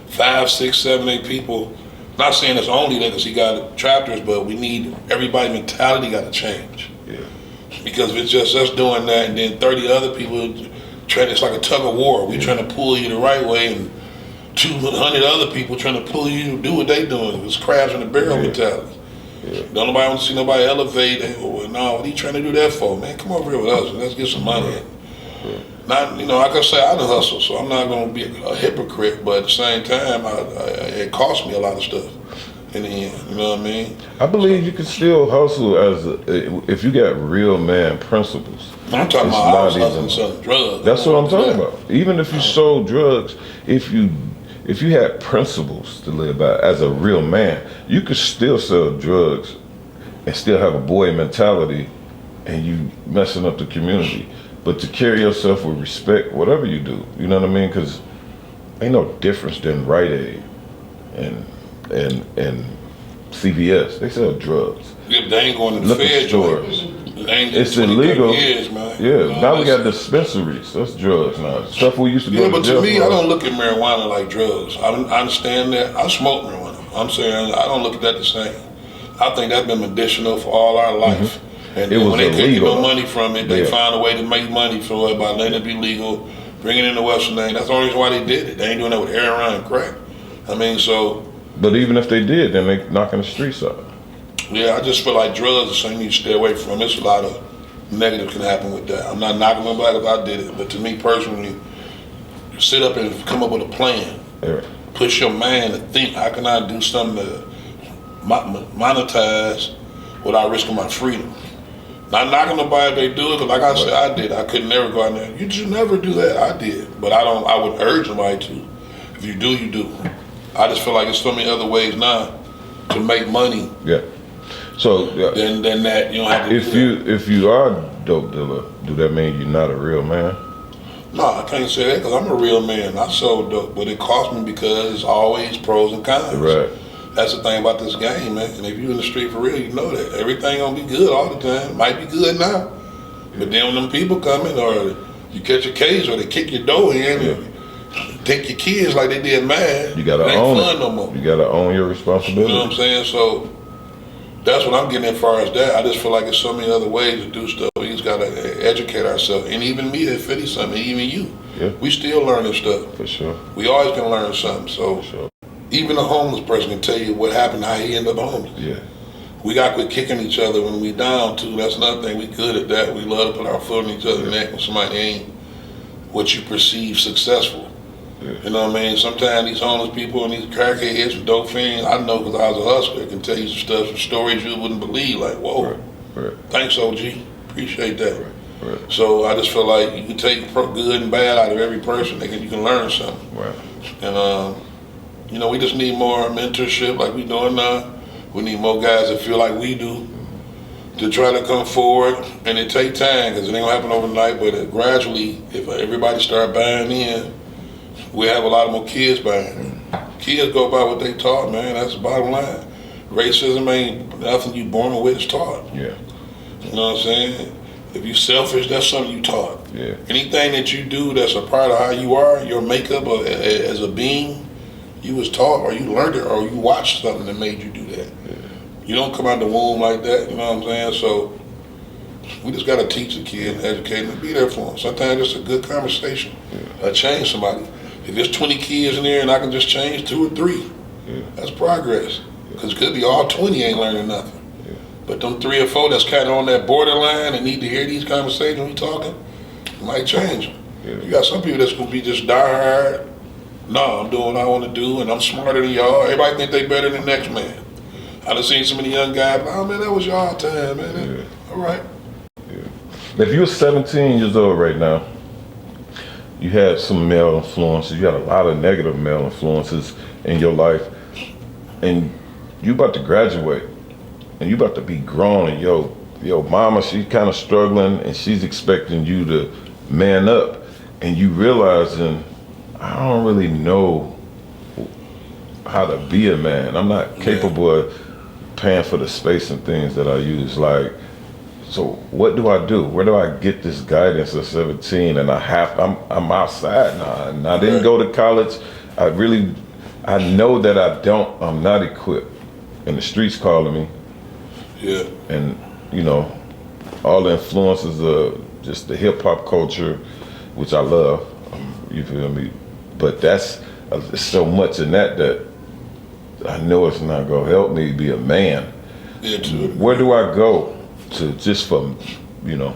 5, 6, 7, 8 people. Not saying it's only that because he got chapters, but we need everybody's mentality got to change. Because if it's just us doing that and then 30 other people trying, it's like a tug of war. We're trying to pull you the right way, and 200 other people trying to pull you to do what they doing. It's crabs in the barrel mentality. Don't nobody want to see nobody elevate. No, what are you trying to do that for, man? Come over here with us and let's get some money. Not, like I say, I done hustle, so I'm not going to be a hypocrite, but at the same time, it cost me a lot of stuff. in the end. You know what I mean? I believe you can still hustle if you got real man principles. I'm talking about I was hustling selling drugs. That's what I'm talking about. Even if you sold drugs, if you had principles to live by as a real man, you could still sell drugs and still have a boy mentality, and you messing up the community. But to carry yourself with respect, whatever you do, you know what I mean? Because ain't no difference than Rite Aid and CVS. They sell drugs. Yeah, they ain't going to the Fed stores. It's illegal. Years, man. Yeah, you know, now we got dispensaries. That's drugs now. Stuff we used to go to jail. But to me, I don't look at marijuana like drugs. I understand that. I smoke marijuana. I'm saying I don't look at that the same. I think that's been medicinal for all our life. And it was when they couldn't get no illegal. money from it, they found a way to make money from it by letting it be legal, bringing it in the Western name. That's the only reason why they did it. They ain't doing that with heroin and crack. I mean, so. But even if they did, then they knocking the streets out. Yeah, I just feel like drugs is something you stay away from. There's a lot of negative can happen with that. I'm not knocking nobody because I did it, but to me personally, sit up and come up with a plan. Yeah. Push your mind to think, how can I do something to monetize without risking my freedom? Not knocking nobody if they do it, but like I said, I did. I could never go out there. You just never do that. I did, but I would urge somebody to. If you do, you do. I just feel like there's so many other ways now to make money. Yeah. So then that you don't have to. If you are a dope dealer, do that mean you're not a real man? No, I can't say that because I'm a real man. I sold dope, but it cost me because it's always pros and cons. Right. That's the thing about this game, man. And if you're in the street for real, you know that everything gonna be good all the time. Might be good now, but then when them people coming, or you catch a case, or they kick your door in, and take your kids like they did mine, you gotta own it. No more. You gotta own your responsibility. You know what I'm saying? So that's what I'm getting as far as that. I just feel like there's so many other ways to do stuff. We just gotta educate ourselves, and even me at 50 something, even you, we still learning stuff. For sure. We always gonna learn something. So. For sure. Even a homeless person can tell you what happened, how he ended up homeless. Yeah. We got quit kicking each other when we down too. That's another thing. We good at that. We love to put our foot in each other's neck when somebody ain't what you perceive successful. Yeah. You know what I mean? Sometimes these homeless people and these crackheads and dope fiends, I know because I was a hustler, I can tell you some stuff, some stories you wouldn't believe. Like, whoa, right. Thanks, OG. Appreciate that. Right. So I just feel like you can take good and bad out of every person. You can learn something. Right. And you know, we just need more mentorship like we doing now. We need more guys that feel like we do to try to come forward. And it take time because it ain't gonna happen overnight, but gradually, if everybody start buying in, we have a lot more kids buying. Kids go by what they taught, man. That's the bottom line. Racism ain't nothing you born with, it's taught. Yeah. You know what I'm saying? If you selfish, that's something you taught. Yeah. Anything that you do that's a part of how you are, your makeup as a being, you was taught, or you learned it, or you watched something that made you do that. Yeah. You don't come out the womb like that, you know what I'm saying? So we just got to teach the kid and educate them and be there for them. Sometimes it's a good conversation. Change somebody. If there's 20 kids in there and I can just change 2 or 3, that's progress. Because it could be all 20 ain't learning nothing. Yeah. But them 3 or 4 that's kind of on that borderline and need to hear these conversations we talking, might change them. Yeah. You got some people that's going to be just diehard. No, I'm doing what I want to do, and I'm smarter than y'all. Everybody think they better than the next man. I done seen so many young guys, oh man, that was y'all time, man. Yeah. All right. Yeah. If you were 17 years old right now, you had some male influences, you had a lot of negative male influences in your life, and you about to graduate, and you about to be grown, and your mama, she's kind of struggling, and she's expecting you to man up, and you realizing, I don't really know how to be a man. I'm not capable of paying for the space and things that I use. Like, so what do I do? Where do I get this guidance at 17? And I'm outside now. And I didn't go to college. I know that I'm not equipped. And the streets calling me. Yeah. And, you know, all the influences of just the hip hop culture, which I love, you feel me? But that's so much in that I know it's not gonna help me be a man. Yeah, where do I go to just from, you know,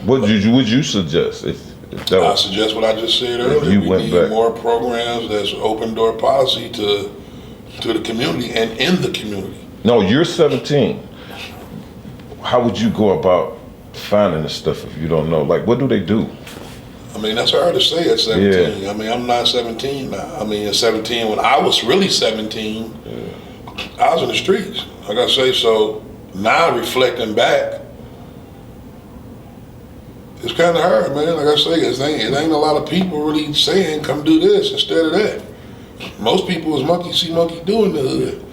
what would you suggest? If that I suggest what I just said earlier. We need more programs that's open door policy to to the community and in the community. No, you're 17. How would you go about finding this stuff if you don't know? Like, what do they do? I mean, that's hard to say at 17. Yeah. I mean, I'm not 17 now. I mean, at 17, when I was really 17, I was in the streets. Like I say, so now reflecting back, it's kind of hard, man. Like I say, it ain't a lot of people really saying, come do this instead of that. Most people is monkey see, monkey do in the hood.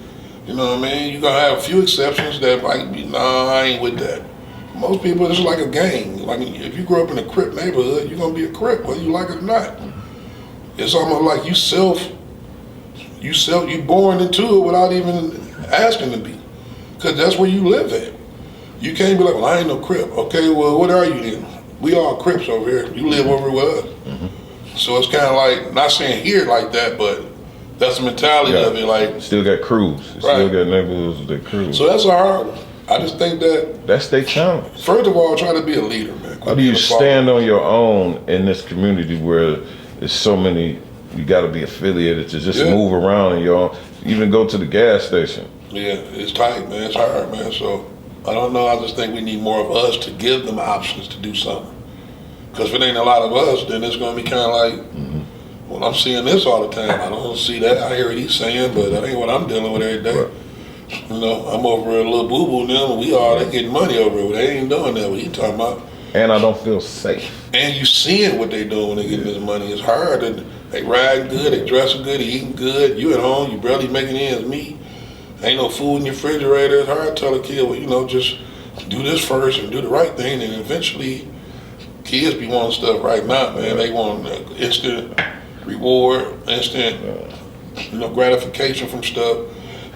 You know what I mean? You're going to have a few exceptions that might be, nah, I ain't with that. Most people, it's like a gang. Like, if you grow up in a Crip neighborhood, you're going to be a Crip, whether you like it or not. It's almost like you born into it without even asking to be. Because that's where you live at. You can't be like, well, I ain't no Crip. Okay, well, what are you then? We all Crips over here. You live over with us. So it's kind of like, not saying here like that, but that's the mentality of it. Like, still got crews. Still got neighborhoods that crews. So that's a hard one. I just think that's their challenge. First of all, try to be a leader, man. How do you stand on your own in this community where there's so many, you got to be affiliated to just move around in your own, even go to the gas station? Yeah, it's tight, man. It's hard, man. So I don't know. I just think we need more of us to give them options to do something. Because if it ain't a lot of us, then it's going to be kind of like, well, I'm seeing this all the time. I don't see that. I hear what he's saying, but that ain't what I'm dealing with every day. Right. You know, I'm over a little boo-boo now, and they getting money over it. They ain't doing that. What you talking about? And I don't feel safe. And you seeing what they doing when they getting this money. It's hard. And they riding good, they dressing good, they eating good. You at home, you barely making ends meet. Ain't no food in your refrigerator. It's hard to tell a kid, well, you know, just do this first and do the right thing, and eventually kids be wanting stuff right now, man. They want instant reward, instant, gratification from stuff,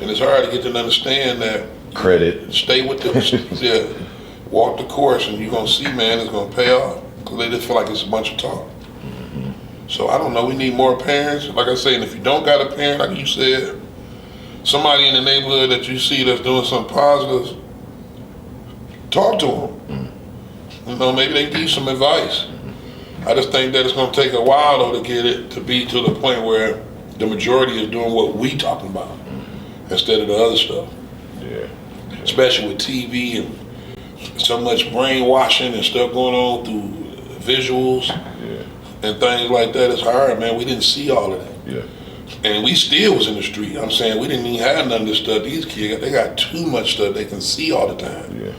and it's hard to get them to understand that. Credit. Stay with the, walk the course, and you're gonna see, man, it's gonna pay off. Because they just feel like it's a bunch of talk. So I don't know. We need more parents. Like I say, and if you don't got a parent, like you said, somebody in the neighborhood that you see that's doing something positive, talk to them. You know, maybe they give you some advice. I just think that it's going to take a while, though, to get it to be to the point where the majority is doing what we talking about instead of the other stuff. Yeah. Especially with TV and so much brainwashing and stuff going on through visuals and things like that. It's hard, man. We didn't see all of that. Yeah. And we still was in the street. I'm saying we didn't even have none of this stuff. These kids, they got too much stuff they can see all the time. Yeah.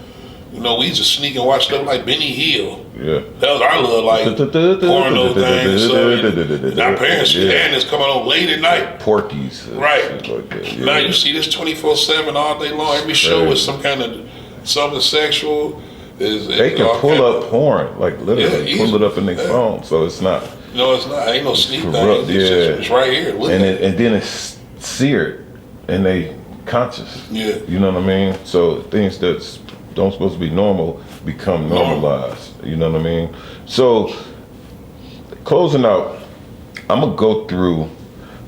You know, we used to sneak and watch stuff like Benny Hill. Yeah. That was our little, like, porno thing. So, and our parents, and it's coming on late at night. Porkies. Right. Like that. Yeah. Now you see this 24/7 all day long. Every show is some kind of something sexual. They can pull up porn, like literally pull it up in their phone. So it's not. No, it's not. Ain't no sneak thing. It's right here. And then it's seared in they conscious. Yeah. You know what I mean? So things that don't supposed to be normal become normalized. You know what I mean? So closing out, I'm gonna go through.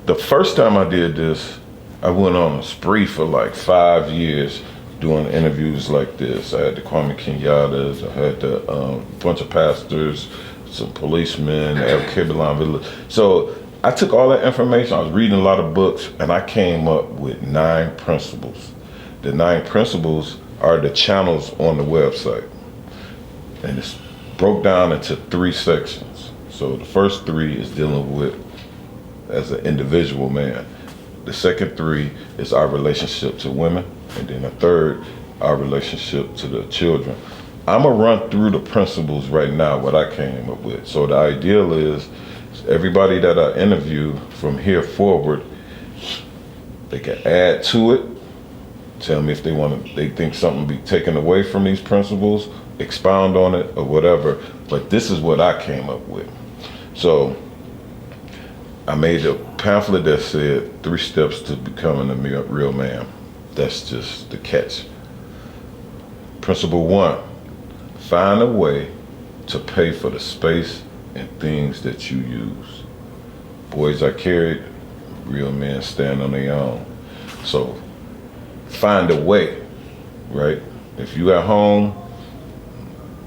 The first time I did this, I went on a spree for like 5 years doing interviews like this. I had the Kwame Kenyattas, I had the bunch of pastors, some policemen, El Kibalon Village. So I took all that information, I was reading a lot of books, and I came up with 9 principles. The 9 principles are the channels on the website. And it's broke down into 3 sections. So the first 3 is dealing with as an individual man. The second 3 is our relationship to women. And then the third, our relationship to the children. I'm gonna run through the principles right now, what I came up with. So the ideal is everybody that I interview from here forward, they can add to it, tell me if they think something be taken away from these principles, expound on it or whatever, but this is what I came up with. So I made a pamphlet that said 3 steps to becoming a real man. That's just the catch. Principle 1, find a way to pay for the space and things that you use. Boys are carried, real men stand on their own. So find a way, right? If you at home,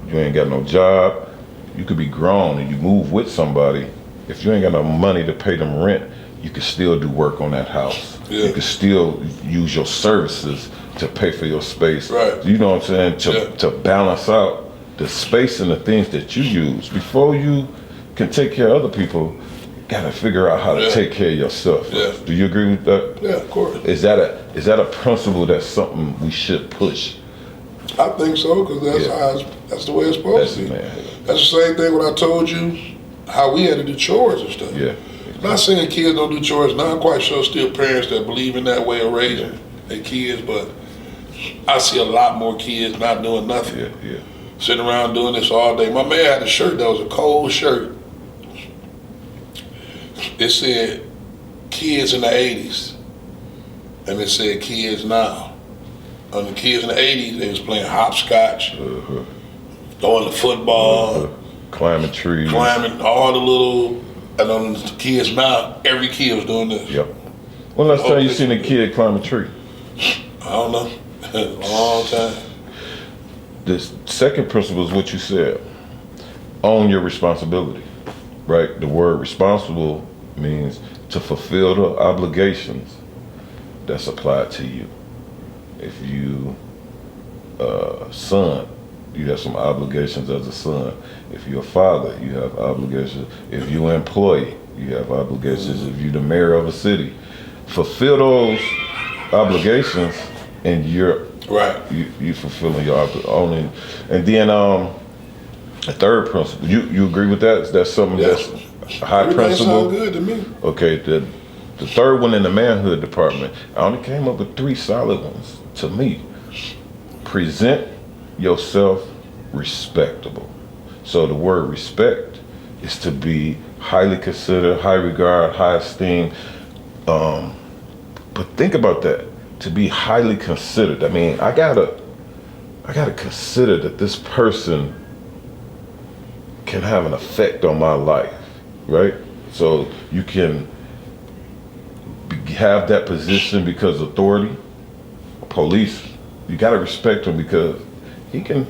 you ain't got no job, you could be grown and you move with somebody. If you ain't got no money to pay them rent, you can still do work on that house. Yeah. You can still use your services to pay for your space. Right. You know what I'm saying? To balance out the space and the things that you use before you can take care of other people. Gotta figure out how to take care of yourself. Yeah. Do you agree with that? Yeah, of course. Is that a principle that's something we should push? I think so, because that's the way it's supposed to be. That's the same thing when I told you how we had to do chores and stuff. Yeah. Not saying kids don't do chores. Now I'm quite sure still parents that believe in that way of raising their kids, but I see a lot more kids not doing nothing. Yeah. Sitting around doing this all day. My man had a shirt that was a cold shirt. It said kids in the 80s, and it said kids now. On the kids in the 80s, they was playing hopscotch, throwing the football, climbing trees, climbing all the little. And on the kids now, every kid was doing this. Yep. When last time you seen a kid climb a tree? I don't know. A long time. The second principle is what you said. Own your responsibility, right? The word responsible means to fulfill the obligations that's applied to you. If you son, you have some obligations as a son. If you're a father, you have obligations. If you're an employee, you have obligations. If you're the mayor of a city, fulfill those obligations, and you're you fulfilling your owning. And then the third principle, you agree with that? That's something that's a high principle. Sound good to me. Okay, the third one in the manhood department, I only came up with 3 solid ones to me. Present yourself respectable. So the word respect is to be highly considered, high regard, high esteem. But think about that. To be highly considered. I mean, I gotta consider that this person can have an effect on my life, right? So you can have that position because authority, police, you gotta respect him because he can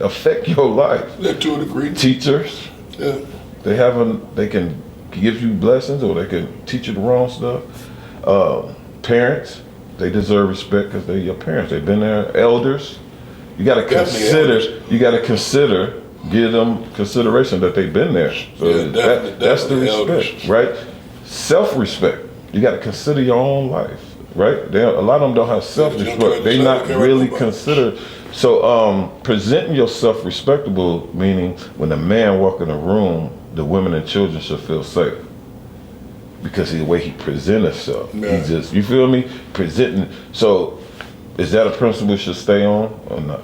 affect your life. Yeah, to a degree. Teachers, they can give you blessings or they can teach you the wrong stuff. Parents, they deserve respect because they're your parents. They've been there. Elders, you gotta consider, give them consideration that they've been there. So that's the respect, elders. Right? Self-respect. You gotta consider your own life, right? A lot of them don't have self-respect. They not really considered. So presenting yourself respectable, meaning when a man walk in a room, the women and children should feel safe. Because of the way he presents himself. Yeah. He just, you feel me? Presenting. So is that a principle we should stay on or not?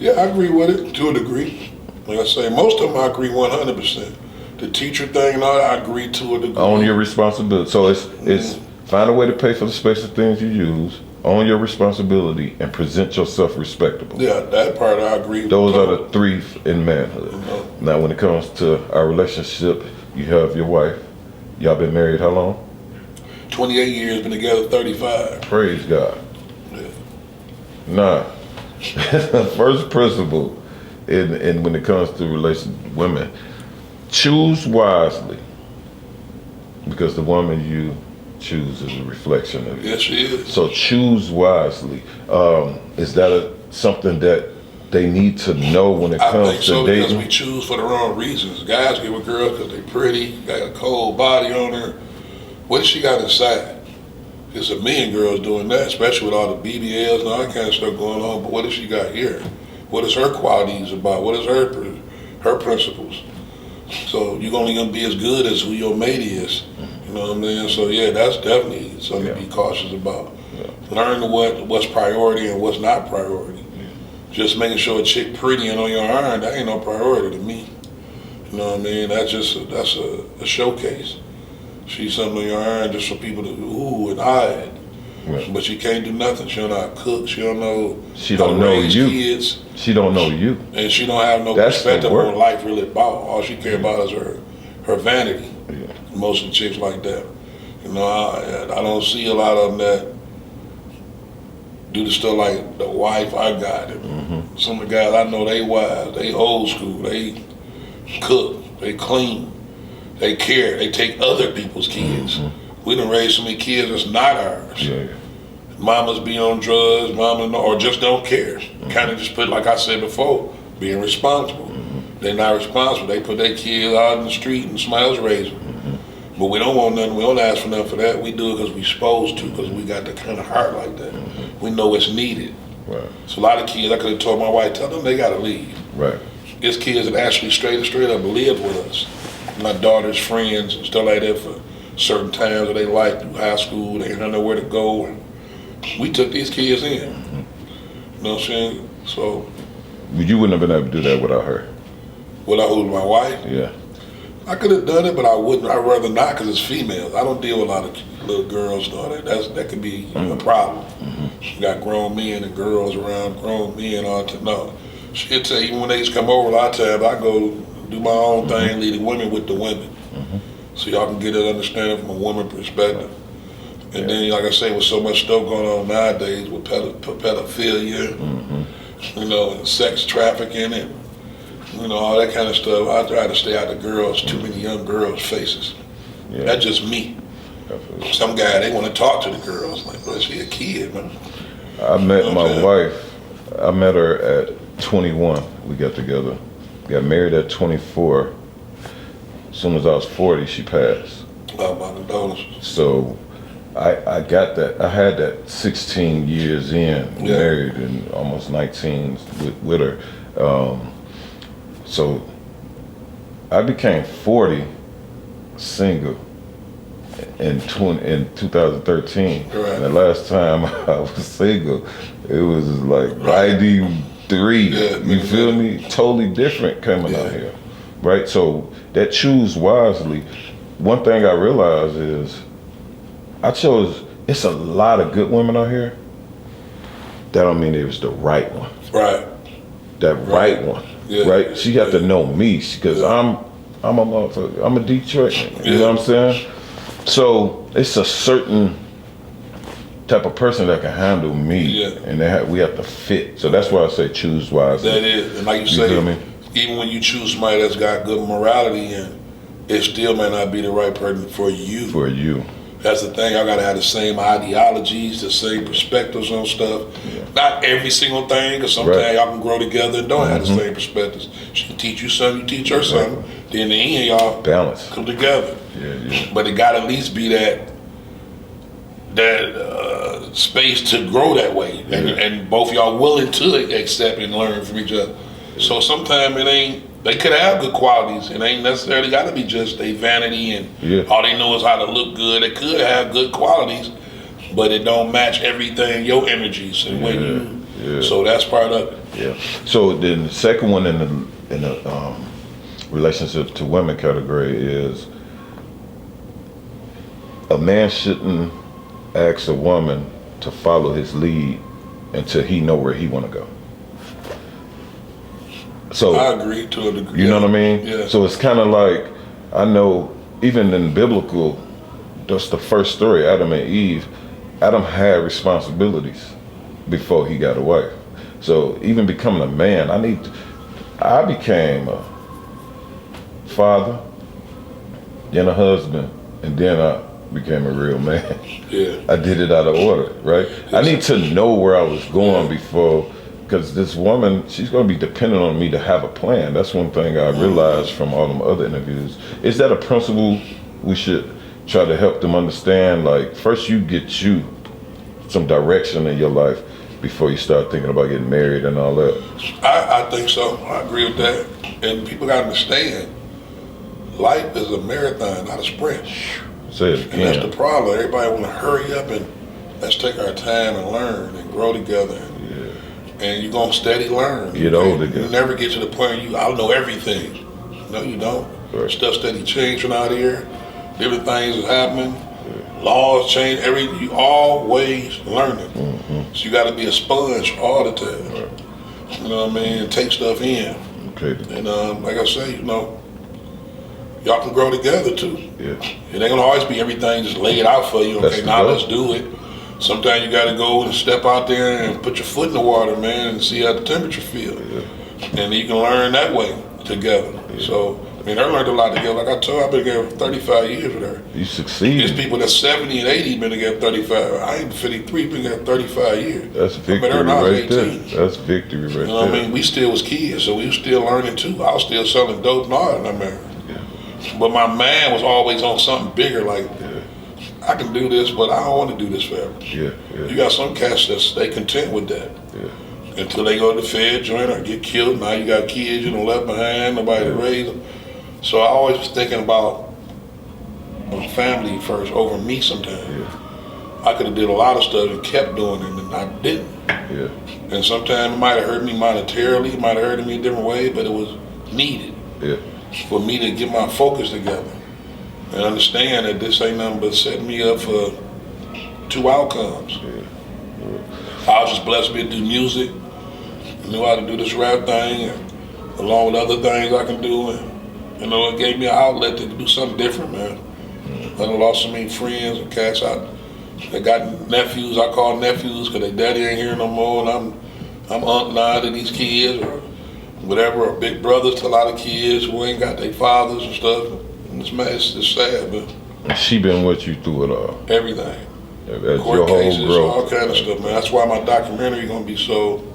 Yeah, I agree with it to a degree. Like I say, most of them I agree 100%. The teacher thing and all that, I agree to a degree. Own your responsibility. So it's find a way to pay for the space of things you use, own your responsibility, and present yourself respectable. Yeah, that part I agree with. Those are the 3 in manhood. Now when it comes to our relationship, you have your wife. Y'all been married how long? 28 years, been together 35. Praise God. Yeah. Nah. First principle in when it comes to women, choose wisely. Because the woman you choose is a reflection of you. Yes, she is. So choose wisely. Is that something that they need to know when it comes to dating? Because we choose for the wrong reasons. Guys get with girls because they pretty, got a cold body on her. What does she got inside? There's a million girls doing that, especially with all the BBLs and all that kind of stuff going on. But what does she got here? What is her qualities about? What is her principles? So you're only gonna be as good as who your mate is. You know what I mean? So yeah, that's definitely something to be cautious about. Yeah. Learn what's priority and what's not priority. Just making sure a chick pretty and on your iron, that ain't no priority to me. You know what I mean? That's a showcase. She's something on your iron just for people to ooh and hide. Right. But she can't do nothing. She don't know how to cook. She don't know you. Kids. She don't know you. And she don't have no perspective on what life really about. All she care about is her vanity. Yeah. Most of the chicks like that. You know, I don't see a lot of them that do the stuff like the wife I got. And some of the guys I know, they wives, they old school, they cook, they clean. They care. They take other people's kids. We done raised so many kids that's not ours. Yeah. Mamas be on drugs, or just don't care. Kind of just put, like I said before, being responsible. They're not responsible. They put their kids out in the street and somebody else raise them. But we don't want nothing. We don't ask for nothing for that. We do it because we supposed to, because we got the kind of heart like that. We know it's needed. Right. So a lot of kids, I could have told my wife, tell them they got to leave. Right. It's kids that actually straight up lived with us. My daughter's friends and stuff like that for certain times of their life through high school. They didn't know where to go. And we took these kids in. You know what I'm saying? So. You wouldn't have been able to do that without her. Without who, my wife? Yeah. I could have done it, but I wouldn't. I'd rather not because it's females. I don't deal with a lot of little girls. That could be a problem. You got grown men and girls around, grown men all the time. No. She'll tell you, even when they come over, a lot of times I go do my own thing, lead the women with the women. So y'all can get an understanding from a woman perspective. And then, like I say, with so much stuff going on nowadays with pedophilia, you know, and sex trafficking and, you know, all that kind of stuff, I try to stay out of too many young girls' faces. Yeah. That's just me. Absolutely. Some guy, they want to talk to the girls. Like, bro, she a kid, man. I met my wife, I met her at 21. We got together. Got married at 24. As soon as I was 40, she passed. Oh, my condolences. So I got that. I had that 16 years in, married, and almost 19 with her. So I became 40 single in 2013. Right. And the last time I was single, it was like ID 3. Yeah, you feel me? Totally different coming out here. Right? So that choose wisely. One thing I realized is it's a lot of good women out here. That don't mean it was the right one. Right. That right one. Yeah. Right? She got to know me because I'm a motherfucker. I'm a Detroit. You know what I'm saying? So it's a certain type of person that can handle me, and we have to fit. So that's why I say choose wisely. That is, and like you say, even when you choose somebody that's got good morality, and it still may not be the right person for you. For you. That's the thing. I gotta have the same ideologies, the same perspectives on stuff. Yeah. Not every single thing, because sometimes y'all can grow together and don't have the same perspectives. She can teach you something, you teach her something. Then in the end, y'all balance, come together. But it gotta at least be that space to grow that way, and both y'all willing to accept and learn from each other. So sometimes it ain't. They could have good qualities. It ain't necessarily got to be just a vanity and all they know is how to look good. They could have good qualities, but it don't match everything, your energies and when you. So that's part of it. Yeah. So then the second one in the relationship to women category is a man shouldn't ask a woman to follow his lead until he know where he want to go. So I agree to a degree. You know what I mean? Yeah. So it's kind of like, I know even in biblical, that's the first story, Adam and Eve. Adam had responsibilities before he got a wife. So even becoming a man, I became a father, then a husband, and then I became a real man. Yeah. I did it out of order, right? I need to know where I was going before. Because this woman, she's going to be dependent on me to have a plan. That's one thing I realized from all them other interviews. Is that a principle we should try to help them understand? Like, first you get you some direction in your life before you start thinking about getting married and all that. I think so. I agree with that. And people got to understand, life is a marathon, not a sprint. Say it again. And that's the problem. Everybody want to hurry up and let's take our time and learn and grow together. And you're going to steady learn. Get older. You never get to the point where I'll know everything. No, you don't. Right. Stuff steady changing out here. Different things are happening. Laws change. You always learning. So you got to be a sponge all the time. Right. You know what I mean? And take stuff in. Okay. And like I say, y'all can grow together too. Yeah. It ain't going to always be everything just laid out for you. Okay, now let's do it. Sometimes you got to go and step out there and put your foot in the water, man, and see how the temperature feels. Yeah. And you can learn that way together. Yeah. So I mean, I learned a lot together. Like I told you, I've been together for 35 years with her. You succeeded. There's people that's 70 and 80 been together 35. I ain't 53, been together 35 years. That's victory right there. That's victory right there. You know what I mean? We still was kids, so we was still learning too. I was still selling dope and all that, I married. Yeah. But my man was always on something bigger, like, I can do this, but I don't want to do this forever. Yeah. You got some cats that stay content with that. Yeah. Until they go to the Fed joint or get killed. Now you got kids, you know, left behind, nobody to raise them. So I always was thinking about my family first over me sometimes. Yeah. I could have did a lot of stuff and kept doing it, and I didn't. Yeah. And sometimes it might have hurt me monetarily, it might have hurt me a different way, but it was needed for me to get my focus together and understand that this ain't nothing but setting me up for two outcomes. I was just blessed to be able to do music, knew how to do this rap thing, and along with other things I can do, and you know, it gave me an outlet to do something different, man. I done lost so many friends and cats out. They got nephews, I call nephews because their daddy ain't here no more, and I'm aunt now to these kids or whatever, or big brothers to a lot of kids who ain't got their fathers and stuff. And it's sad, man. And she been with you through it all. Everything. That's court your cases, whole growth. all kind of stuff, man. That's why my documentary gonna be so.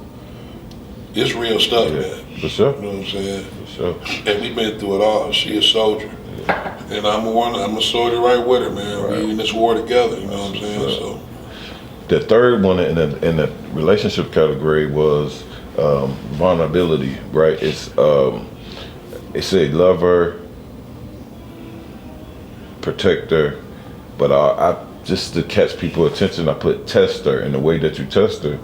It's real stuff, man. For sure. You know what I'm saying? For sure. And we been through it all. She a soldier, and I'm a soldier right with her, man. Right. We in this war together. You know what I'm saying? Sure. So. The third one in the relationship category was vulnerability, right? It's it said love her, protect her, but I just to catch people's attention, I put test her, and the way that you test her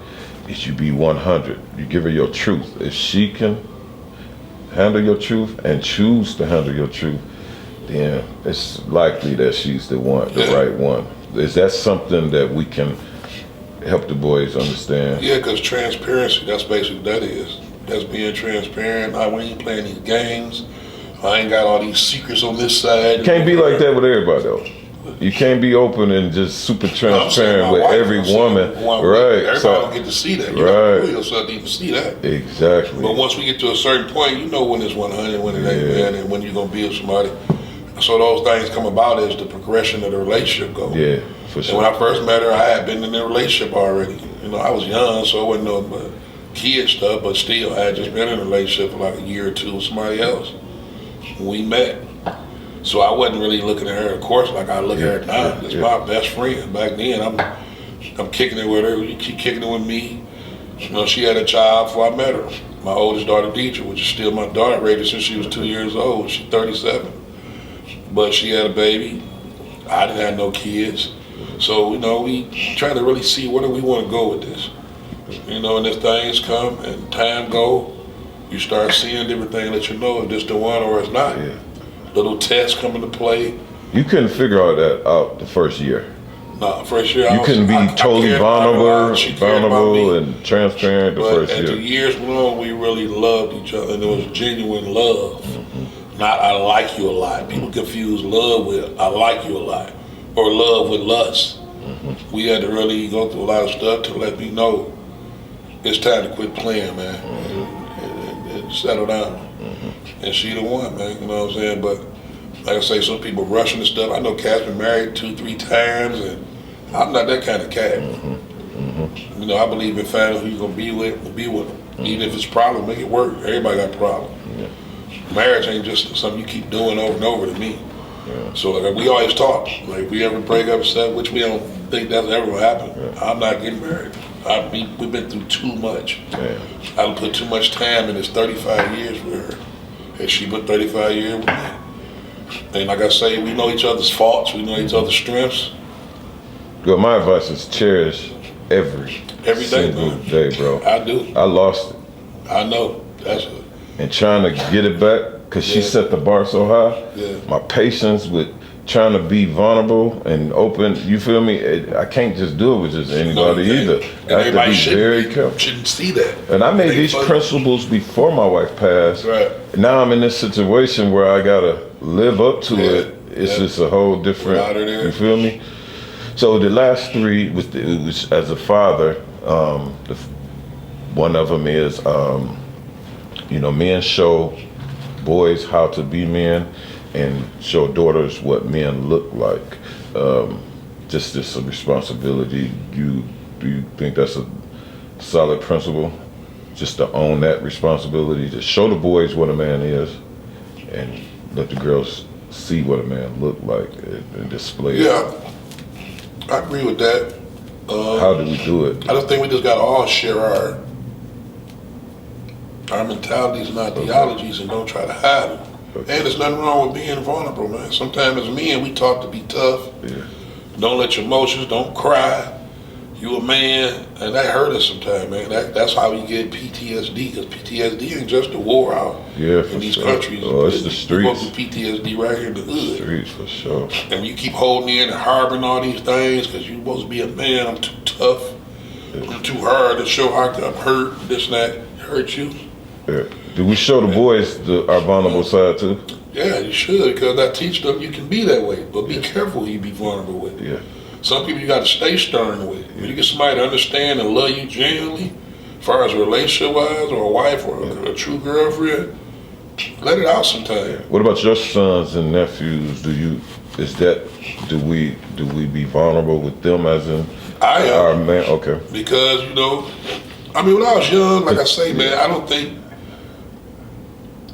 is you be 100. You give her your truth. If she can handle your truth and choose to handle your truth, then it's likely that she's the one, the right one. Is that something that we can help the boys understand? Yeah, because transparency, that's basically what that is. That's being transparent. We ain't playing these games. I ain't got all these secrets on this side. Can't be like that with everybody though. You can't be open and just super transparent with every woman. Right. Everybody don't get to see that. You don't yourself to even see that. Exactly. But once we get to a certain point, you know when it's 100, when it ain't, man, and when you're going to be with somebody. So those things come about as the progression of the relationship goes. Yeah, for sure. And when I first met her, I had been in a relationship already. You know, I was young, so it wasn't no kid stuff, but still, I had just been in a relationship for like a year or two with somebody else. We met. So I wasn't really looking at her, of course, like I look at her now. It's my best friend. Back then, I'm kicking it with her. She kicking it with me. You know, she had a child before I met her. My oldest daughter, Deidre, which is still my daughter, raised since she was 2 years old. She's 37. But she had a baby. I didn't have no kids. So, you know, we try to really see where do we want to go with this. You know, and as things come and time go, you start seeing different things that you know if this the one or it's not. Yeah. Little tests come into play. You couldn't figure all that out the first year. No, first year you couldn't be totally vulnerable and transparent the first year. As the years went on, we really loved each other, and there was genuine love. Mm-hmm. Not I like you a lot. People confuse love with I like you a lot, or love with lust. Mm-hmm. We had to really go through a lot of stuff to let me know it's time to quit playing, man, and settle down. Mm-hmm. And she the one, man, you know what I'm saying? But like I say, some people rushing the stuff. I know Cat's been married 2-3 times, and I'm not that kind of cat. Mm-hmm. Mm-hmm. You know, I believe in finding who you're gonna be with them. Mm-hmm. Even if it's a problem, make it work. Everybody got a problem. Yeah. Marriage ain't just something you keep doing over and over to me. Yeah. So like we always talk, like we ever break up and stuff, which we don't think that's ever gonna happen. Yeah. I'm not getting married. We've been through too much. Yeah. I done put too much time in this 35 years with her. And she put 35 years with me. And like I say, we know each other's faults, we know each other's strengths. Good, my advice is cherish every day, single day, bro. I do. I lost it. I know. That's it. And trying to get it back, because she set the bar so high. My patience with trying to be vulnerable and open, you feel me? I can't just do it with just anybody either. I have to be very careful. Shouldn't see that. And I made these principles before my wife passed. Right. Now I'm in this situation where I gotta live up to it. It's just a whole different, you feel me? So the last three was as a father, one of them is, you know, men show boys how to be men and show daughters what men look like. Just a responsibility. Do you think that's a solid principle? Just to own that responsibility, to show the boys what a man is, and let the girls see what a man look like and display it. Yeah, I agree with that. How do we do it? I just think we just got to all share our mentalities and ideologies and don't try to hide them. Okay. And there's nothing wrong with being vulnerable, man. Sometimes as men, we taught to be tough. Yeah. Don't let your emotions, don't cry. You a man, and that hurt us sometimes, man. That's how we get PTSD, because PTSD ain't just a war out in these countries. Oh, it's the streets. You go through PTSD right here in the hood. Streets, for sure. And you keep holding in and harboring all these things because you're supposed to be a man. I'm too tough. Yeah. I'm too hard to show how I'm hurt, this and that. It hurt you. Yeah. Do we show the boys our vulnerable side too? Yeah, you should, because I teach them you can be that way, but be careful who you be vulnerable with. Yeah. Some people you got to stay stern with. When you get somebody to understand and love you genuinely, as far as relationship-wise, or a wife or a true girlfriend, let it out sometime. What about your sons and nephews? Do we be vulnerable with them as in I am. Our man? Okay. Because, when I was young, like I say, man, I don't think,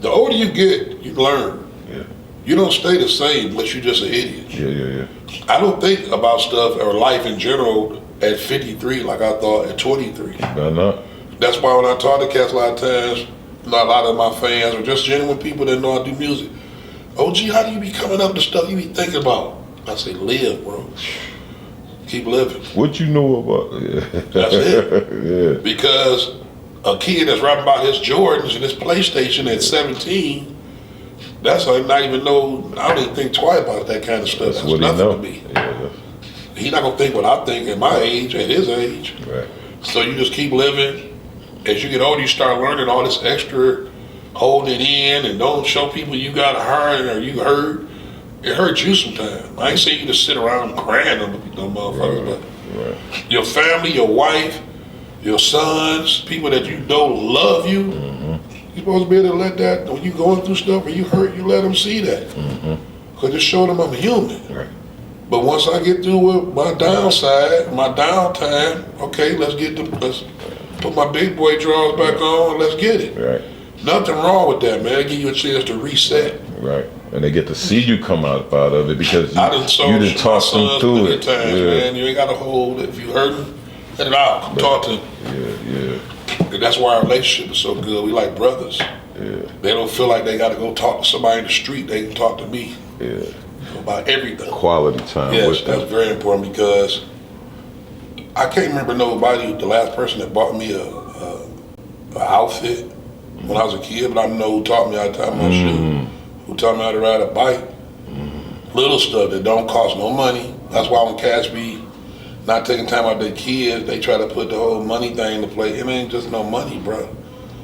the older you get, you learn. Yeah. You don't stay the same unless you're just an idiot. Yeah. I don't think about stuff or life in general at 53 like I thought at 23. Why not? That's why when I talk to cats a lot of times, a lot of my fans are just genuine people that know I do music. OG, how do you be coming up to stuff you be thinking about? I say, live, bro. Keep living. What you know about? Yeah. That's it. Yeah. Because a kid that's rapping about his Jordans and his PlayStation at 17, that's how he not even know. I don't even think twice about that kind of stuff. That's what nothing he know. to me. Yeah. He not gonna think what I think at my age, at his age. Right. So you just keep living. As you get older, you start learning all this extra, holding it in, and don't show people you got hurt or you hurt. It hurts you sometimes. I ain't saying you just sit around crying on the motherfuckers, but your family, your wife, your sons, people that you know love you. You're supposed to be able to let that, when you going through stuff or you hurt, you let them see that. Because it showed them I'm human. Right. But once I get through with my downside, my downtime, okay, let's put my big boy drawers back on and let's get it. Right. Nothing wrong with that, man. It give you a chance to reset. Right. And they get to see you come out of it because you didn't talk them through it. Times, man. You ain't got to hold it. If you hurting, let it out. Come talk to them. Yeah. And that's why our relationship is so good. We like brothers. Yeah. They don't feel like they got to go talk to somebody in the street. They can talk to me. Yeah. About everything. Quality time. Yes, that's very important because I can't remember nobody, the last person that bought me a outfit when I was a kid, but I know who taught me how to tie my shoe, who taught me how to ride a bike. Little stuff that don't cost no money. That's why when cats be not taking time out of their kids, they try to put the whole money thing to play. It ain't just no money, bro.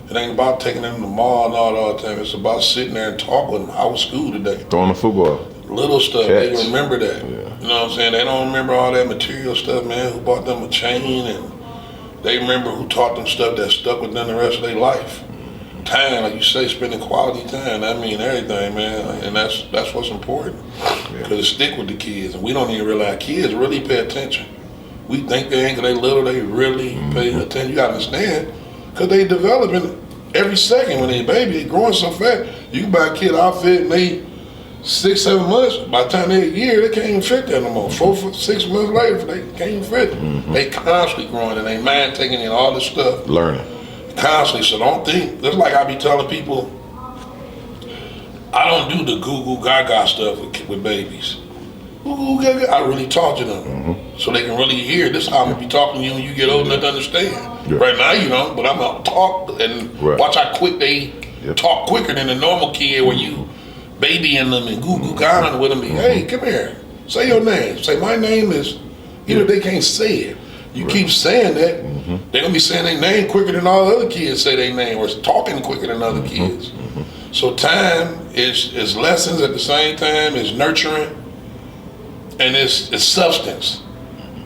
It ain't about taking them to the mall and all the time. It's about sitting there and talking with them. How was school today? Throwing the football. Little stuff, Cats. they remember that. Yeah. You know what I'm saying? They don't remember all that material stuff, man. Who bought them a chain, and they remember who taught them stuff that stuck with them the rest of their life. Time, like you say, spending quality time, that mean everything, man. And that's what's important. Because it stick with the kids, and we don't even realize kids really pay attention. We think they ain't, 'cause they little, they really pay attention. You gotta understand, because they developing every second when they baby, they growing so fast. You can buy a kid outfit and they 6, 7 months, by the time they're a year, they can't even fit that no more. 4, 6 months later, they can't even fit it. They constantly growing and they mind taking in all this stuff. Learning. Constantly, so don't think, just like I be telling people, I don't do the goo goo gaga stuff with babies. Goo goo gaga, I really talk to them. So they can really hear, this is how I'm gonna be talking to you when you get old enough to understand. Yeah. Right now you don't, but I'm gonna talk and watch how quick they talk quicker than a normal kid where you babying them and goo goo gaga with them. Hey, come here, say your name. Say my name is, even if they can't say it. You keep saying that, they're gonna be saying their name quicker than all other kids say their name, or talking quicker than other kids. So time is lessons at the same time, it's nurturing, and it's substance.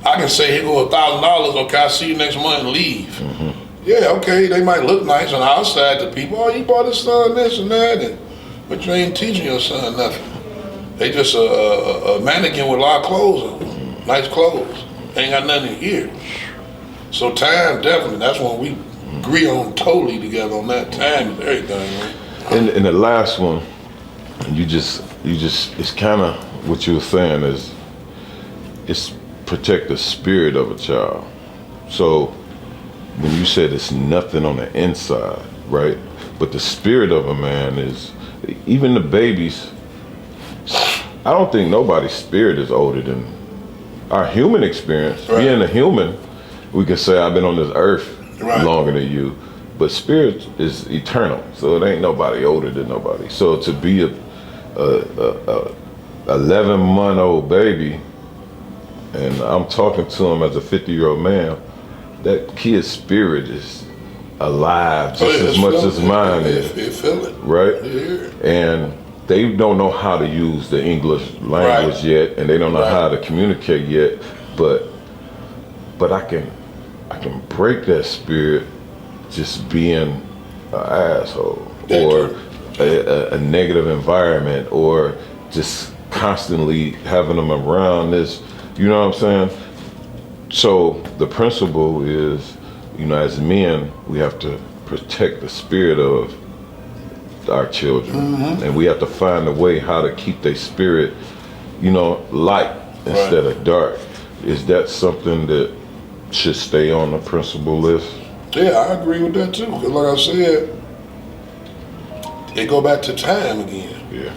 I can say, here go $1,000, okay, I'll see you next month and leave. Yeah, okay, they might look nice on the outside to people, oh, you bought his son this and that, and But you ain't teaching your son nothing. They just a mannequin with a lot of clothes on, nice clothes. Ain't got nothing here. So time, definitely, that's when we agree on totally together on that. Time is everything, man. And the last one, you just, it's kind of what you were saying is, it's protect the spirit of a child. So when you said it's nothing on the inside, right? But the spirit of a man is, even the babies, I don't think nobody's spirit is older than our human experience. Right. Being a human, we can say I've been on this earth longer than you, but spirit is eternal. So it ain't nobody older than nobody. So to be a 11-month-old baby, and I'm talking to him as a 50-year-old man, that kid's spirit is alive just as much as mine is. They feel it. Right? Yeah. And they don't know how to use the English language yet, and they don't know how to communicate yet, but I can break that spirit just being an asshole or a negative environment or just constantly having them around this, you know what I'm saying? So the principle is, you know, as men, we have to protect the spirit of our children, and we have to find a way how to keep their spirit, you know, light instead of dark. Is that something that should stay on the principle list? Yeah, I agree with that too. Because like I said, it go back to time again. Yeah.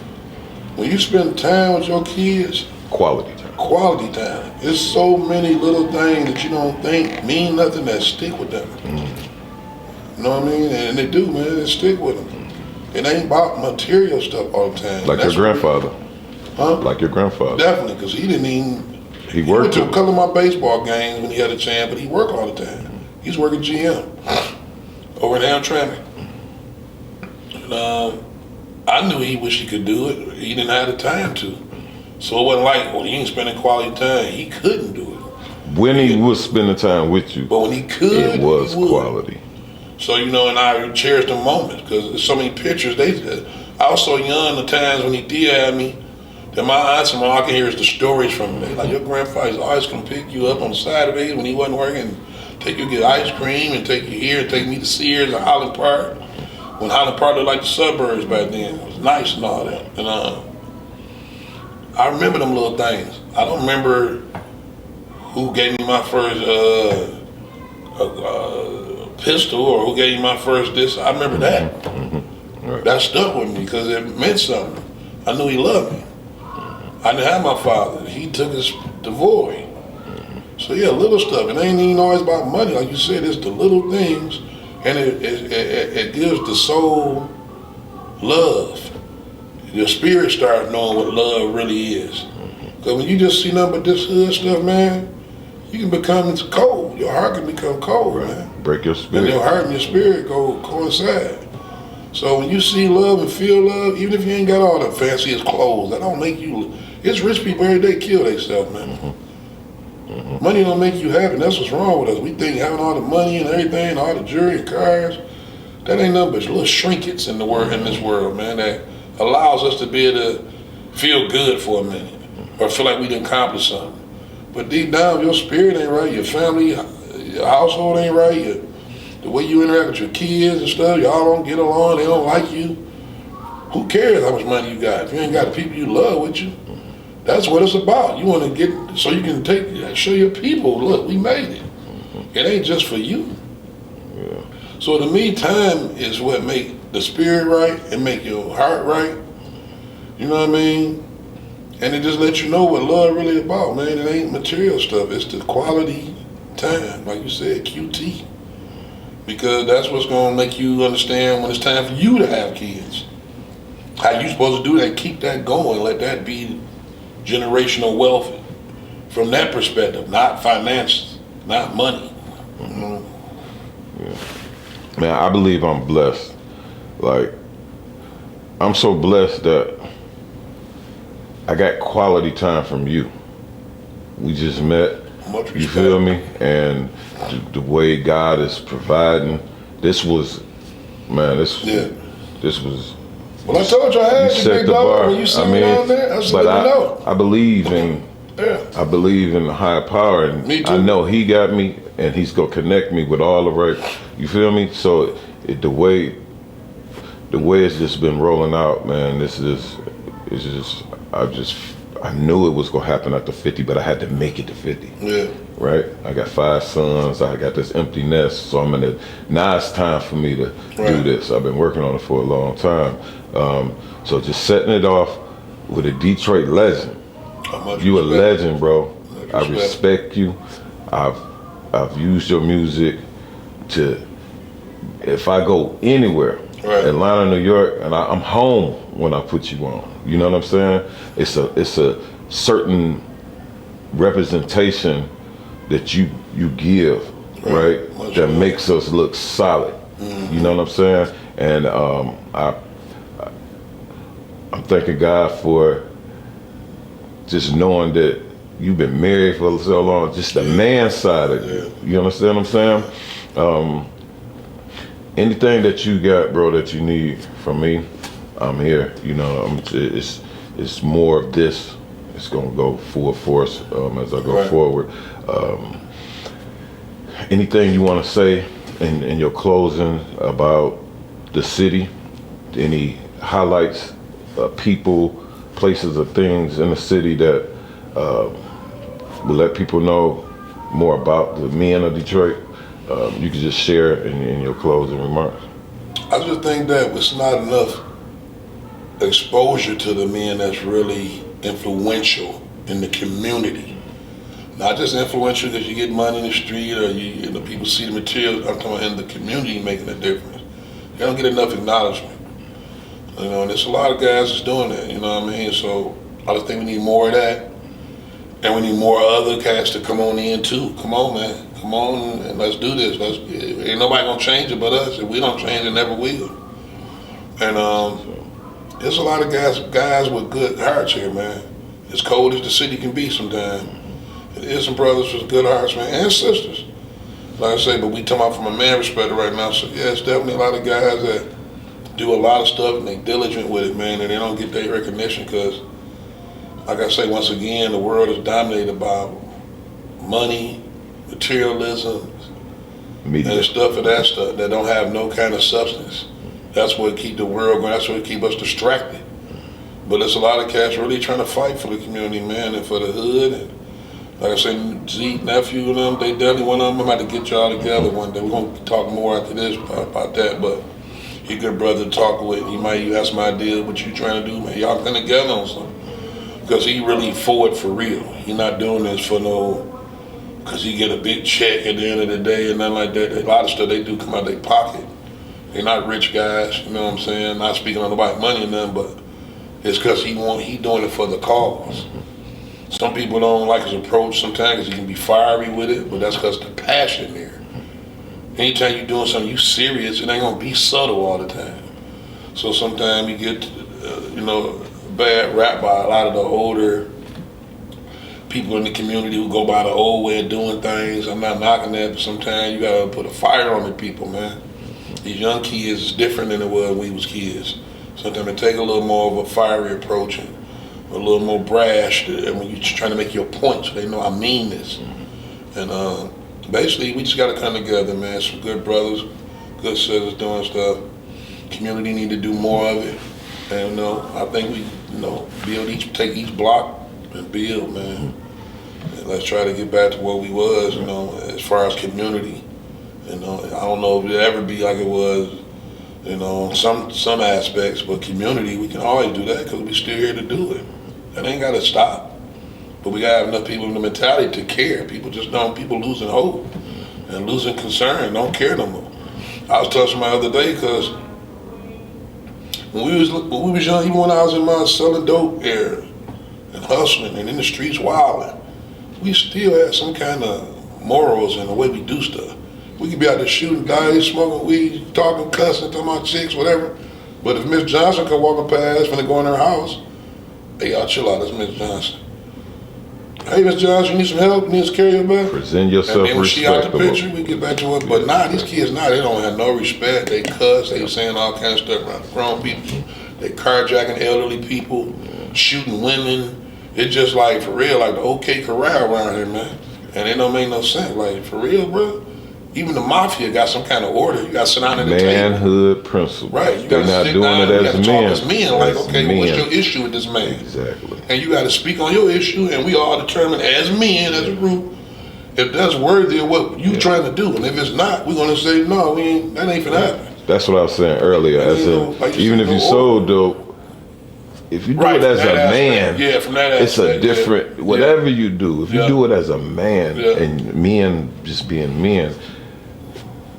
When you spend time with your kids, Quality time. quality time. There's so many little things that you don't think mean nothing that stick with them. You know what I mean? And they do, man. They stick with them. It ain't about material stuff all the time. Like your grandfather. Huh? Like your grandfather. Definitely, because he didn't even. He He worked went to it. a couple of my baseball games when he had a chance, but he worked all the time. He's working GM over in Hamtramck. And I knew he wished he could do it. He didn't have the time to. So it wasn't like, well, he ain't spending quality time. He couldn't do it. When he was spending time with you, But when he could, it was he would. quality. So, you know, and I cherish the moments because there's so many pictures. I was so young the times when he did have me that my aunts and all I can hear is the stories from him. They like, your grandfather's always gonna pick you up on Saturdays when he wasn't working, take you to get ice cream and take you here and take me to Sears or Highland Park. When Highland Park looked like the suburbs back then. It was nice and all that. And I remember them little things. I don't remember who gave me my first pistol or who gave me my first this. I remember that. Right. That stuck with me because it meant something. I knew he loved me. I didn't have my father. He took us to void. So yeah, little stuff. It ain't even always about money. Like you said, it's the little things, and it gives the soul love. Your spirit starts knowing what love really is. Because when you just see nothing but this hood stuff, man, you can become cold. Your heart can become cold, man. Break your And spirit. your heart and your spirit coincide. So when you see love and feel love, even if you ain't got all the fanciest clothes, that don't make you. It's rich people every day kill themselves, man. Money don't make you happy. That's what's wrong with us. We think having all the money and everything, all the jewelry and cars, that ain't nothing but little trinkets in this world, man. That allows us to be able to feel good for a minute or feel like we done accomplished something. But deep down, your spirit ain't right. Your family, your household ain't right. The way you interact with your kids and stuff, y'all don't get along, they don't like you. Who cares how much money you got? If you ain't got the people you love with you, that's what it's about. You want to get, so you can show your people, look, we made it. It ain't just for you. Yeah. So to me, time is what make the spirit right and make your heart right. You know what I mean? And it just lets you know what love really about, man. It ain't material stuff. It's the quality time, like you said, QT. Because that's what's gonna make you understand when it's time for you to have kids. How you supposed to do that, keep that going, let that be generational wealth from that perspective, not finance, not money. Yeah. Man, I believe I'm blessed. Like, I'm so blessed that I got quality time from you. We just met. Much respect. You feel me? And the way God is providing, this was Well, I told you I had you you, set big the dog. bar. When you see me down there, I said, but let me know. I believe in. Yeah. I believe in the higher power, and Me too. I know he got me, and he's gonna connect me with all the right. You feel me? So the way it's just been rolling out, man. It's just I knew it was gonna happen after 50, but I had to make it to 50. Yeah. Right? I got 5 sons. I got this empty nest, so now it's time for me to do this. I've been working on it for a long time. So just setting it off with a Detroit legend. You a legend, bro. I respect you. I've used your music to, if I go anywhere, Atlanta, New York, and I'm home when I put you on. You know what I'm saying? It's a certain representation that you give, right? That makes us look solid. You know what I'm saying? And I'm thanking God for just knowing that you've been married for so long, just the man side of it. You understand what I'm saying? Anything that you got, bro, that you need from me, I'm here. You know, it's more of this. It's gonna go full force as I go forward. Anything you want to say in your closing about the city? Any highlights, people, places, or things in the city that will let people know more about the men of Detroit? You could just share in your closing remarks. I just think that it's not enough exposure to the men that's really influential in the community. Not just influential because you get money in the street or you know, people see the material. I'm talking about in the community making a difference. You don't get enough acknowledgement. You know, and there's a lot of guys that's doing that, you know what I mean? So I just think we need more of that. And we need more other cats to come on in too. Come on, man. Come on and let's do this. Ain't nobody gonna change it but us. If we don't change it, never will. And there's a lot of guys with good hearts here, man. As cold as the city can be sometimes. There's some brothers with good hearts, man, and sisters. Like I say, but we talking about from a man perspective right now. So yeah, it's definitely a lot of guys that do a lot of stuff and they diligent with it, man, and they don't get their recognition because, like I say, once again, the world is dominated by money, materialism, media, and stuff that don't have no kind of substance. That's what keep the world going. That's what keep us distracted. But there's a lot of cats really trying to fight for the community, man, and for the hood. And like I say, Zeke, nephew, and them, they definitely want them. I'm about to get y'all together one day. We're gonna talk more after this about that. But he good brother to talk with. He might have some idea what you trying to do, man. Y'all come together on something. Because he really forward for real. He not doing this for no, because he get a big check at the end of the day and nothing like that. A lot of stuff they do come out of their pocket. They're not rich guys, you know what I'm saying? Not speaking on nobody's money or nothing, but it's because he doing it for the cause. Some people don't like his approach sometimes because he can be fiery with it, but that's because the passion there. Anytime you're doing something you serious, it ain't gonna be subtle all the time. So sometimes you get, bad rap by a lot of the older people in the community who go by the old way of doing things. I'm not knocking that, but sometimes you gotta put a fire on the people, man. These young kids is different than it was when we was kids. Sometimes it take a little more of a fiery approach and a little more brash when you're trying to make your point so they know I mean this. And basically we just gotta come together, man. Some good brothers, good sisters doing stuff. Community need to do more of it. And I think we, take each block and build, man. And let's try to get back to what we was, as far as community. I don't know if it'll ever be like it was, some aspects, but community, we can always do that because we still here to do it. That ain't gotta stop. But we gotta have enough people in the mentality to care. People losing hope and losing concern, don't care no more. I was telling somebody the other day, because when we was young, even when I was in my selling dope era and hustling and in the streets wilding, we still had some kind of morals in the way we do stuff. We could be out there shooting dice, smoking weed, talking, cussing, talking about chicks, whatever. But if Miss Johnson come walking past when they go in her house, hey, y'all chill out, that's Miss Johnson. Hey, Miss Johnson, you need some help? You need to carry your bag? Present yourself and then when she out the respectable. picture, we get back to it. But these kids they don't have no respect. They cuss, they saying all kinds of stuff around grown people. They carjacking elderly people, shooting women. It's just like, for real, like the OK Corral around here, man. And it don't make no sense. Like, for real, bro. Even the mafia got some kind of order. You got to sit down at the table. Manhood principle. Right. You They're not doing it as men. As men. Like, okay, men. What's your issue with this man? Exactly. And you got to speak on your issue, and we all determine as men, as a group, if that's worthy of what you trying to do. And if it's not, we're gonna say no. That ain't gonna happen. That's what I was saying earlier. Even if you sold dope, if you do it as a man, from that it's a different. Whatever you do, if you do it as a man, and men just being men,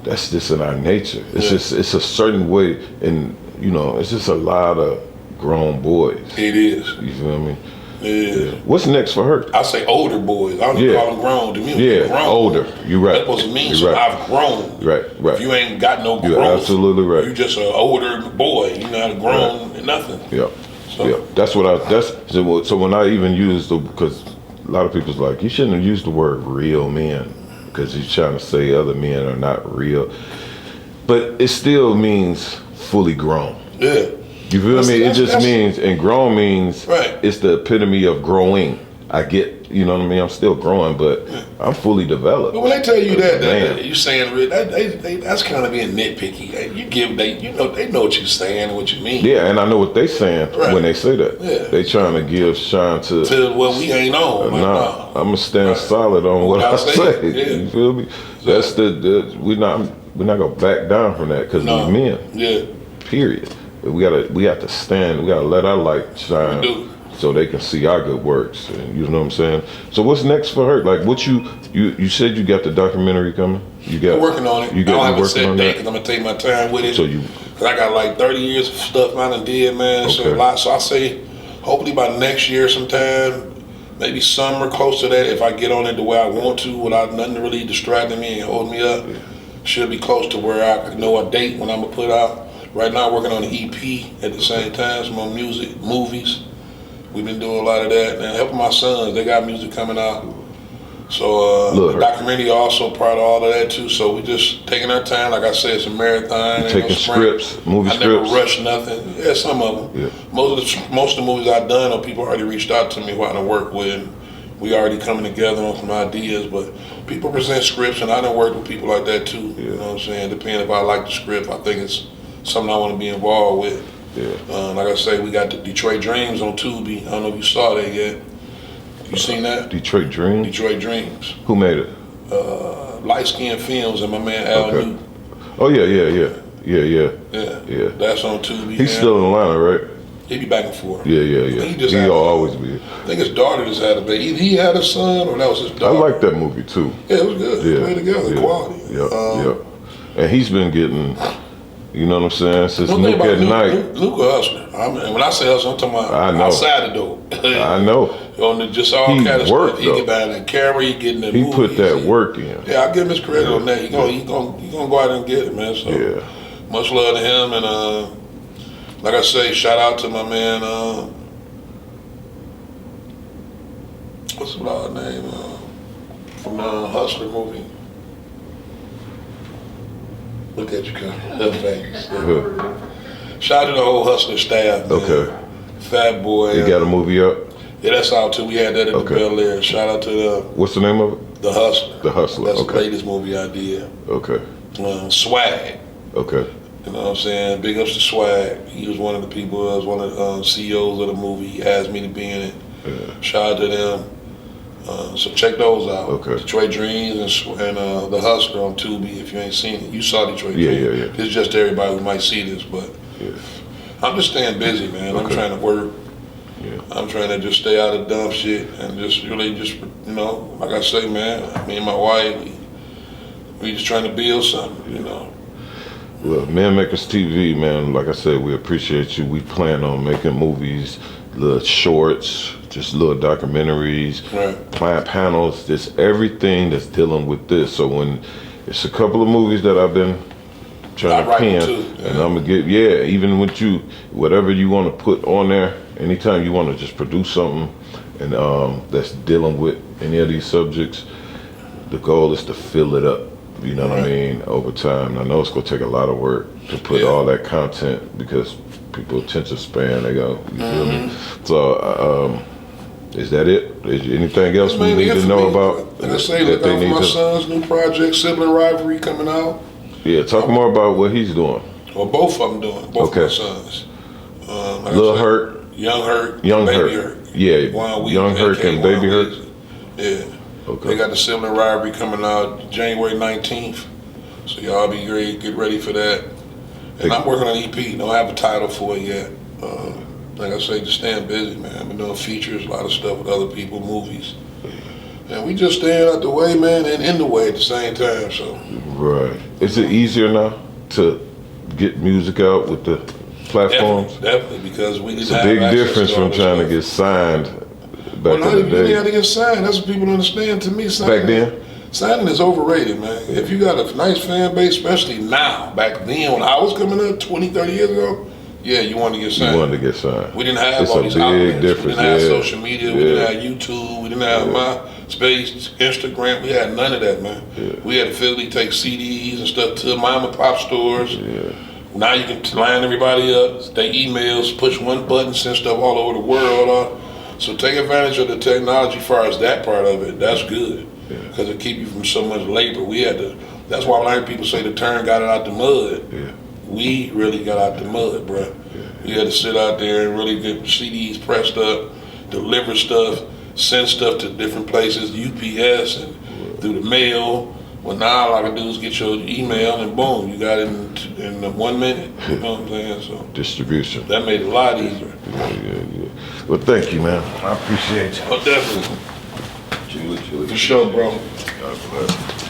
that's just in our nature. It's just it's a certain way, and it's just a lot of grown boys. It is. You feel me? Yeah. What's next for her? I say older boys. I don't call them grown. To me, grown. Older. You're right. That's supposed to mean so. I've grown. Right. If you ain't got no growth, you're absolutely right. You just an older boy. You're not grown and nothing. Yeah. So. That's what so when I even use because a lot of people's like, you shouldn't have used the word real men because you're trying to say other men are not real, but it still means fully grown. Yeah. You feel me? It just means, and grown means it's the epitome of growing. I get, you know what I mean? I'm still growing, but I'm fully developed. But when they tell you that you saying that's kind of being nitpicky. They know what you're saying and what you mean. Yeah, and I know what they saying when they say that. Yeah. They trying to give shine to what we ain't on. Nah, I'm gonna stand solid on what I say. Yeah. You feel me? That's we're not gonna back down from that because we're men. Yeah. Period. We have to stand. We gotta let our light shine so they can see our good works. And you know what I'm saying. So what's next for her? Like what you said you got the documentary coming. I'm working on it. I don't have a set date because I'm gonna take my time with it. Cause I got like 30 years of stuff I done did, man. So a lot. So I say hopefully by next year sometime, maybe summer close to that. If I get on it the way I want to, without nothing really distracting me and holding me up, should be close to where I know a date when I'm gonna put out. Right now, working on an EP at the same time, some more music, movies. We've been doing a lot of that and helping my sons. They got music coming out. So the documentary also part of all of that too. So we just taking our time. Like I said, it's a marathon. Taking scripts, movie scripts. I never rush nothing. Yeah, some of them. Yeah. Most of the movies I've done, or people already reached out to me who I done work with. We already coming together on some ideas, but people present scripts, and I done work with people like that too. Yeah. You know what I'm saying? Depending if I like the script, I think it's something I want to be involved with. Yeah. Like I say, we got the Detroit Dreams on Tubi. I don't know if you saw that yet. You seen that? Detroit Dreams? Detroit Dreams. Who made it? Light Skin Films and my man Al Newton. Oh yeah. That's on Tubi. He's still in Atlanta, right? He be back and forth. Yeah. He'll always be. I think his daughter just had a baby. He had a son, or that was his daughter. I like that movie too. Yeah, it was good. Yeah. They played together, quality. Yeah. And he's been getting. You know what I'm saying? Since Luke at Night. Luke a hustler. When I say hustler, I'm talking about outside the door. I know. On just all kind of stuff. He get behind that camera, he getting the movies. He put that work in. Yeah, I give him his credit on that. He gonna go out and get it, man. So much love to him, and like I say, shout out to my man. What's his name? From the Hustler movie. Look at you, thanks. Shout out to the whole Hustler staff. Man. Okay. Fat Boy. You got a movie up? Yeah, that's out too. We had that at the Bel Air. Shout out to the. What's the name of it? The Hustler. The Hustler. That's the latest movie I did. Okay. Swag. Okay. You know what I'm saying? Big ups to Swag. He was one of the people. I was one of the CEOs of the movie. He asked me to be in it. Yeah. Shout out to them. So check those out. Okay. Detroit Dreams and The Hustler on Tubi. If you ain't seen it, you saw Detroit Dreams. Yeah. It's just everybody who might see this, but I'm just staying busy, man. I'm trying to work. Yeah. I'm trying to just stay out of dumb shit and just really just, like I say, man, me and my wife, we just trying to build something, Well, MMKRS TV, man, like I said, we appreciate you. We plan on making movies, little shorts, just little documentaries, plant panels, just everything that's dealing with this. So when it's a couple of movies that I've been trying to pen, and I'm gonna get, even with you, whatever you want to put on there, anytime you want to just produce something and that's dealing with any of these subjects, the goal is to fill it up. You know what I mean? Over time. I know it's gonna take a lot of work. to put all that content because people attention span, they go, you feel me? So, is that it? Is there anything else we need to know about? Like I say, look out for my son's new project, Sibling Rivalry, coming out. Yeah, talk more about what he's doing. Well, both of them doing, both of my sons. Lil Herk. Young Herk, Young Baby Herk. Herk. Yeah, Young Herk AK and Baby Herk. Yeah. Okay. They got the Sibling Rivalry coming out January 19th. So y'all be great, get ready for that. And I'm working on an EP, don't have a title for it yet. Like I say, just staying busy, man. I've been doing features, a lot of stuff with other people, movies. And we just staying out the way, man, and in the way at the same time, so. Right. Is it easier now to get music out with the platforms? Definitely, because we didn't have access. It's a big difference from trying to get signed back in the day. You didn't have to get signed. That's what people understand. To me, signing, back then? Signing is overrated, man. If you got a nice fan base, especially now, back then when I was coming up 20, 30 years ago, yeah, you wanted to get signed. You wanted to get signed. We didn't have all these outlets. We didn't have social media. We didn't have YouTube. We didn't have MySpace, Instagram. We had none of that, man. We had to physically take CDs and stuff to mom and pop stores. Now you can line everybody up, they emails, push one button, send stuff all over the world. So take advantage of the technology as far as that part of it. That's good. Because it keep you from so much labor. We had to, that's why when I hear people say the turn got it out the mud. We really got out the mud, bro. We had to sit out there and really get CDs pressed up, deliver stuff, send stuff to different places, UPS and through the mail. Well, now all I can do is get your email and boom, you got it in 1 minute. You know what I'm saying? So distribution. That made it a lot easier. Well, thank you, man. I appreciate you. Oh, definitely. Julie. For sure, bro. God bless.